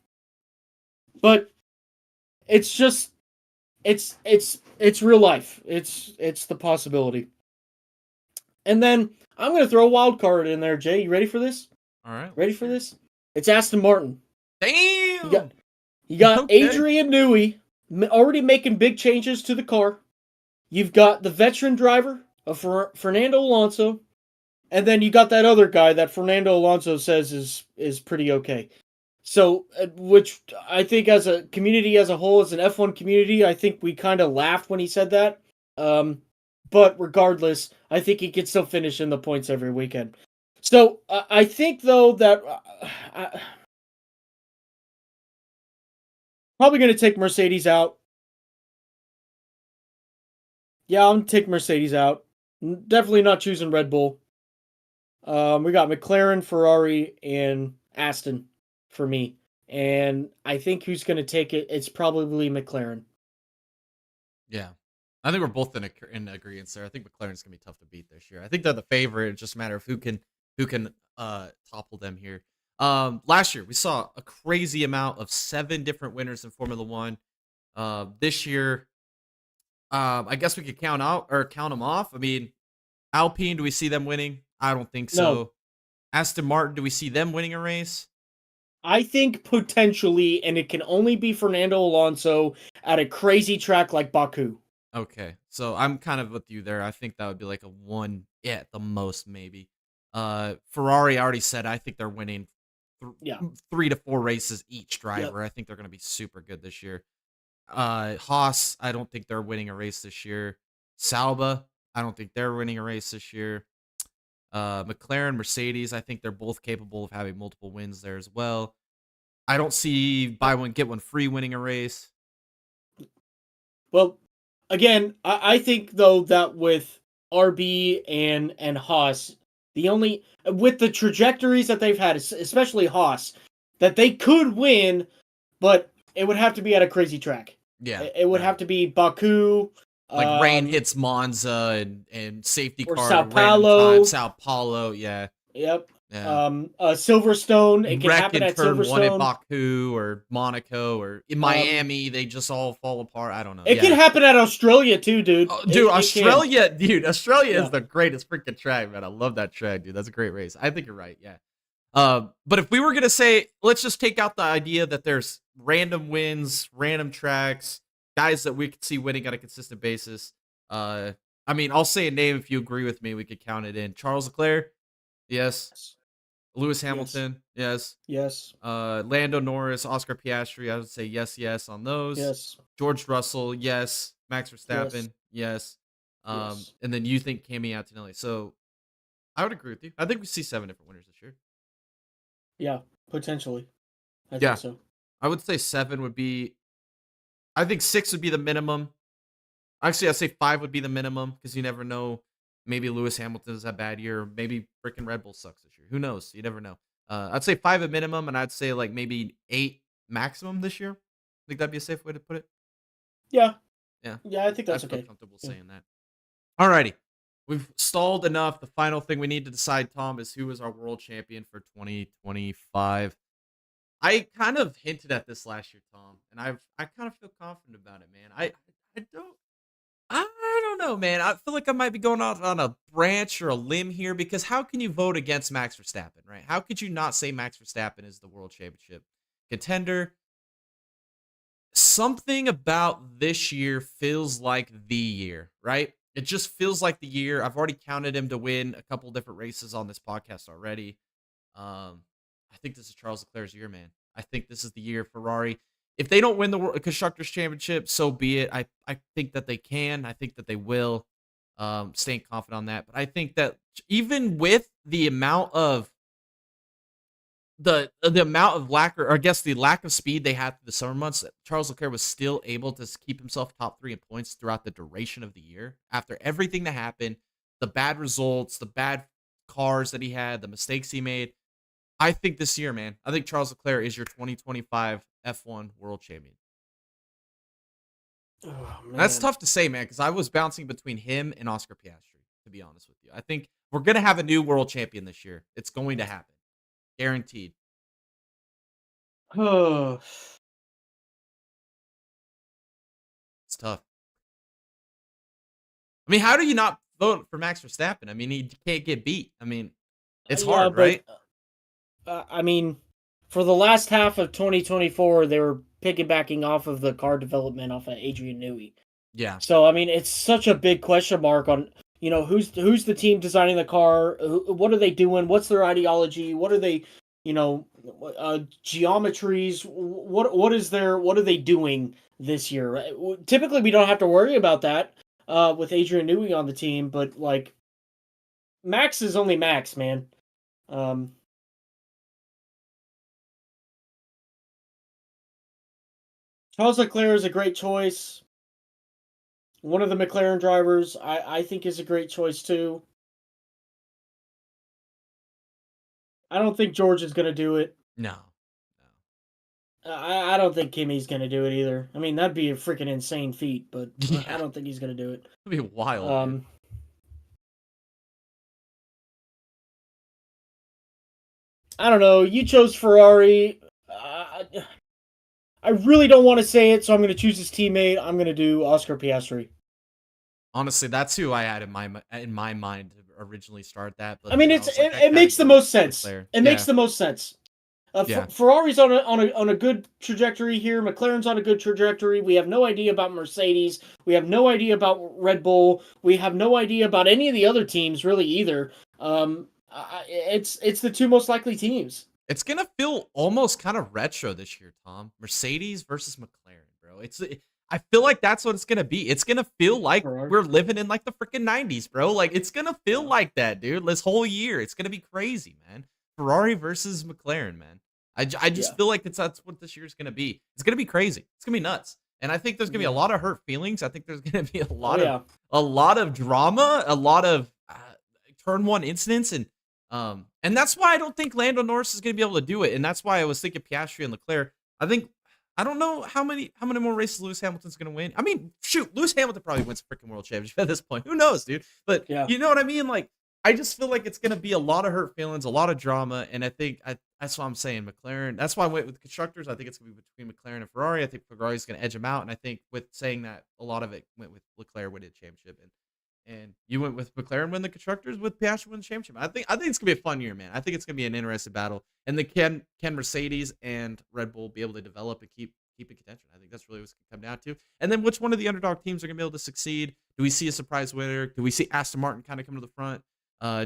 But it's just it's real life. It's the possibility. And then I'm gonna throw a wild card in there, Jay. You ready for this? All right. Ready for this? It's Aston Martin. Damn. You got Okay. Adrian Newey already making big changes to the car. You've got the veteran driver of Fernando Alonso, and then you got that other guy that Fernando Alonso says is pretty okay. So, which I think as a community as a whole, as an F1 community, I think we kind of laughed when he said that. But regardless, I think he can still finish in the points every weekend. So I think though that probably going to take Mercedes out. Yeah, I'm going to take Mercedes out. Definitely not choosing Red Bull. We got McLaren, Ferrari, and Aston for me. And I think who's going to take it, it's probably McLaren. Yeah. I think we're both in agreement there. I think McLaren's going to be tough to beat this year. I think they're the favorite. It's just a matter of who can topple them here. Last year, we saw a crazy amount of 7 different winners in Formula 1. This year, I guess we could count them off. I mean, Alpine, do we see them winning? I don't think so. No. Aston Martin, do we see them winning a race? I think potentially, and it can only be Fernando Alonso at a crazy track like Baku. Okay, so I'm kind of with you there. I think that would be like a 1, at the most, maybe. Ferrari, I already said, I think they're winning 3 to 4 races each driver. Yep. I think they're going to be super good this year. Haas, I don't think they're winning a race this year. Sauber, I don't think they're winning a race this year. McLaren, Mercedes, I think they're both capable of having multiple wins there as well. I don't see buy one, get one free winning a race. Well, again, I think, though, that with RB and Haas, with the trajectories that they've had, especially Haas, that they could win, but it would have to be at a crazy track. Yeah. It would have to be Baku. Like rain hits Monza and safety car Sao Paulo. Sao Paulo, yeah. Yep. Yeah. Silverstone. It can happen at turn Silverstone. 1 at Baku or Monaco or in Miami. They just all fall apart. I don't know. It can happen at Australia too, dude. Australia is the greatest freaking track, man. I love that track, dude. That's a great race. I think you're right. Yeah. But if we were gonna say, let's just take out the idea that there's random wins, random tracks, guys that we could see winning on a consistent basis. I mean, I'll say a name if you agree with me. We could count it in. Charles Leclerc, yes. Lewis Hamilton, yes. Lando Norris, Oscar Piastri, I would say yes on those. Yes. George Russell, yes. Max Verstappen, yes. And then you think Kimi Antonelli. So I would agree with you. I think we see 7 different winners this year. Yeah, potentially. I think so. I would say 7 would be. I think 6 would be the minimum. Actually, I'd say 5 would be the minimum because you never know. Maybe Lewis Hamilton has a bad year. Maybe freaking Red Bull sucks this year. Who knows? You never know. I'd say 5 at minimum, and I'd say like maybe 8 maximum this year. Think that'd be a safe way to put it? Yeah. Yeah. Yeah, I think that's okay. I feel comfortable saying that. Alrighty. We've stalled enough. The final thing we need to decide, Tom, is who is our world champion for 2025. I kind of hinted at this last year, Tom, and I kind of feel confident about it, man. I don't know, man. I feel like I might be going out on a branch or a limb here because how can you vote against Max Verstappen, right? How could you not say Max Verstappen is the world championship contender? Something about this year feels like the year, right? It just feels like the year. I've already counted him to win a couple different races on this podcast already. I think this is Charles Leclerc's year, man. I think this is the year Ferrari. If they don't win the Constructors' Championship, so be it. I think that they can. I think that they will. Staying confident on that. But I think that even with the amount of the amount of lack, or I guess the lack of speed they had through the summer months, Charles Leclerc was still able to keep himself top 3 in points throughout the duration of the year. After everything that happened, the bad results, the bad cars that he had, the mistakes he made, I think this year, man, I think Charles Leclerc is your 2025 F1 world champion. Oh, man. That's tough to say, man, because I was bouncing between him and Oscar Piastri. to be honest with you. I think we're going to have a new world champion this year. It's going to happen. Guaranteed. Oh, It's tough. I mean, how do you not vote for Max Verstappen? I mean, he can't get beat. I mean, it's hard, right? I mean, for the last half of 2024, they were piggybacking off of the car development off of Adrian Newey. Yeah. So I mean, it's such a big question mark on who's the team designing the car. What are they doing? What's their ideology? What are they, geometries? What are they doing this year? Typically, we don't have to worry about that with Adrian Newey on the team, but like Max is only Max, man. Charles Leclerc is a great choice. One of the McLaren drivers, I think, is a great choice too. I don't think George is going to do it. No. I don't think Kimmy's going to do it either. I mean, that'd be a freaking insane feat, but Yeah. I don't think he's going to do it. It'd be wild. Dude. I don't know. You chose Ferrari. I really don't want to say it, so I'm going to choose his teammate. I'm going to do Oscar Piastri. Honestly, that's who I had in my mind to originally start that. But I mean, it makes the most sense. It makes the most sense. Ferrari's on a good trajectory here. McLaren's on a good trajectory. We have no idea about Mercedes. We have no idea about Red Bull. We have no idea about any of the other teams really either. It's the two most likely teams. It's gonna feel almost kind of retro this year, Tom. Mercedes versus McLaren, bro. I feel like that's what it's gonna be. It's gonna feel like we're living in like the freaking 90s, bro. Like it's gonna feel like that, dude. This whole year, it's gonna be crazy, man. Ferrari versus McLaren, man. I just feel like that's what this year's gonna be. It's gonna be crazy. It's gonna be nuts. And I think there's gonna be a lot of hurt feelings. I think there's gonna be a lot of drama, a lot of turn one incidents, and that's why I don't think Lando Norris is gonna be able to do it. And that's why I was thinking Piastri and Leclerc. I don't know how many more races Lewis Hamilton's going to win. I mean, shoot, Lewis Hamilton probably wins a freaking world championship at this point. Who knows, dude? But you know what I mean? Like, I just feel like it's going to be a lot of hurt feelings, a lot of drama, and I think that's what I'm saying. McLaren. That's why I went with the constructors. I think it's going to be between McLaren and Ferrari. I think Ferrari's going to edge them out, and I think with saying that, a lot of it went with Leclerc winning the championship, and you went with McLaren win the constructors, with Piastri win the championship. I think it's gonna be a fun year, man. I think it's gonna be an interesting battle, and can Mercedes and Red Bull be able to develop and keep in contention? I think that's really what's gonna come down to. And then which one of the underdog teams are gonna be able to succeed? Do we see a surprise winner? Do we see Aston Martin kind of come to the front?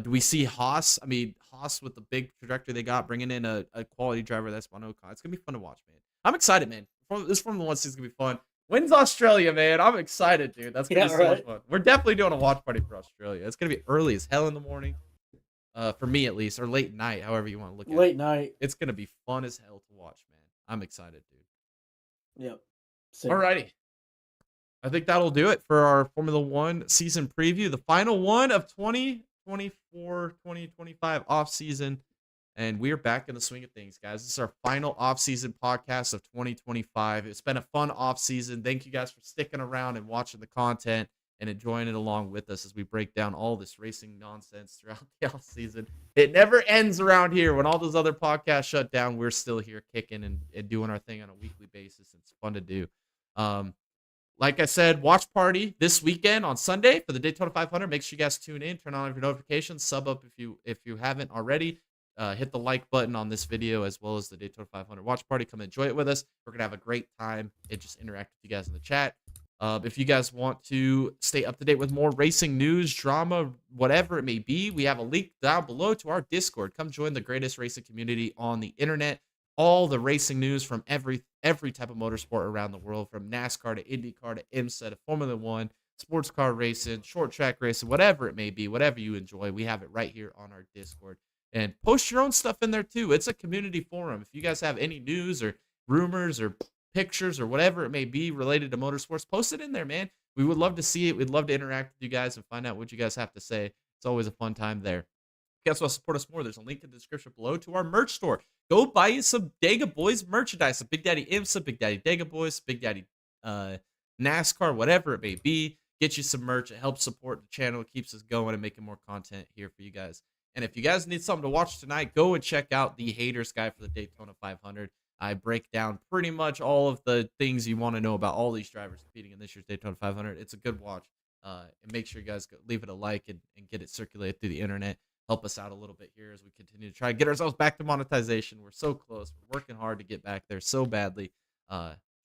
Do we see Haas? I mean, Haas with the big trajectory they got, bringing in a quality driver that's Ocon. It's gonna be fun to watch, man. I'm excited, man. This Formula One season is gonna be fun. When's Australia, man? I'm excited, dude. That's gonna be so much fun. We're definitely doing a watch party for Australia. It's gonna be early as hell in the morning, for me at least, or late night, however you want to look at it. Late night. It's gonna be fun as hell to watch, man. I'm excited, dude. Yep. Alrighty. I think that'll do it for our Formula One season preview. The final one of 2024-2025 off season. And we're back in the swing of things, guys. This is our final off-season podcast of 2025. It's been a fun off-season. Thank you guys for sticking around and watching the content and enjoying it along with us as we break down all this racing nonsense throughout the off-season. It never ends around here. When all those other podcasts shut down, we're still here kicking and doing our thing on a weekly basis. It's fun to do. Like I said, watch party this weekend on Sunday for the Daytona 500. Make sure you guys tune in, turn on your notifications, sub up if you haven't already. Hit the like button on this video as well as the Daytona 500 watch party. Come enjoy it with us. We're gonna have a great time and just interact with you guys in the chat. If you guys want to stay up to date with more racing news, drama, whatever it may be, we have a link down below to our Discord. Come join the greatest racing community on the internet. All the racing news from every type of motorsport around the world, from NASCAR to IndyCar to IMSA to Formula One, sports car racing, short track racing, whatever it may be, whatever you enjoy, we have it right here on our Discord. And post your own stuff in there too. It's a community forum. If you guys have any news or rumors or pictures or whatever it may be related to motorsports, post it in there, man. We would love to see it. We'd love to interact with you guys and find out what you guys have to say. It's always a fun time there. If you guys want to support us more, there's a link in the description below to our merch store. Go buy you some Dega Boys merchandise. Some Big Daddy IMSA, Big Daddy Dega Boys, Big Daddy NASCAR, whatever it may be. get you some merch. It helps support the channel. It keeps us going and making more content here for you guys. And if you guys need something to watch tonight, go and check out the Haters Guide for the Daytona 500. I break down pretty much all of the things you want to know about all these drivers competing in this year's Daytona 500. It's a good watch. And make sure you guys leave it a like and get it circulated through the internet. Help us out a little bit here as we continue to try to get ourselves back to monetization. We're so close. We're working hard to get back there so badly.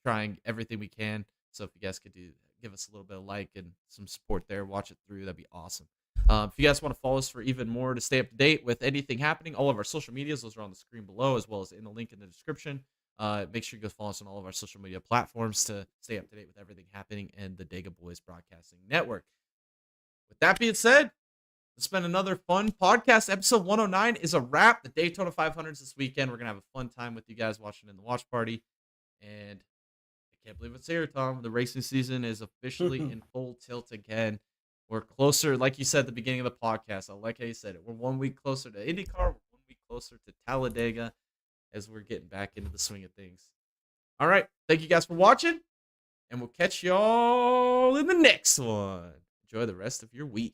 Trying everything we can. So if you guys could give us a little bit of like and some support there, watch it through. That'd be awesome. If you guys want to follow us for even more to stay up to date with anything happening, all of our social medias, those are on the screen below, as well as in the link in the description. Make sure you go follow us on all of our social media platforms to stay up to date with everything happening in the Dega Boys Broadcasting Network. With that being said, it's been another fun podcast. Episode 109 is a wrap. The Daytona 500s this weekend. We're going to have a fun time with you guys watching in the watch party. And I can't believe it's here, Tom. The racing season is officially in full tilt again. We're closer, like you said at the beginning of the podcast. I like how you said it. We're 1 week closer to IndyCar. We're 1 week closer to Talladega as we're getting back into the swing of things. All right. Thank you guys for watching. And we'll catch y'all in the next one. Enjoy the rest of your week.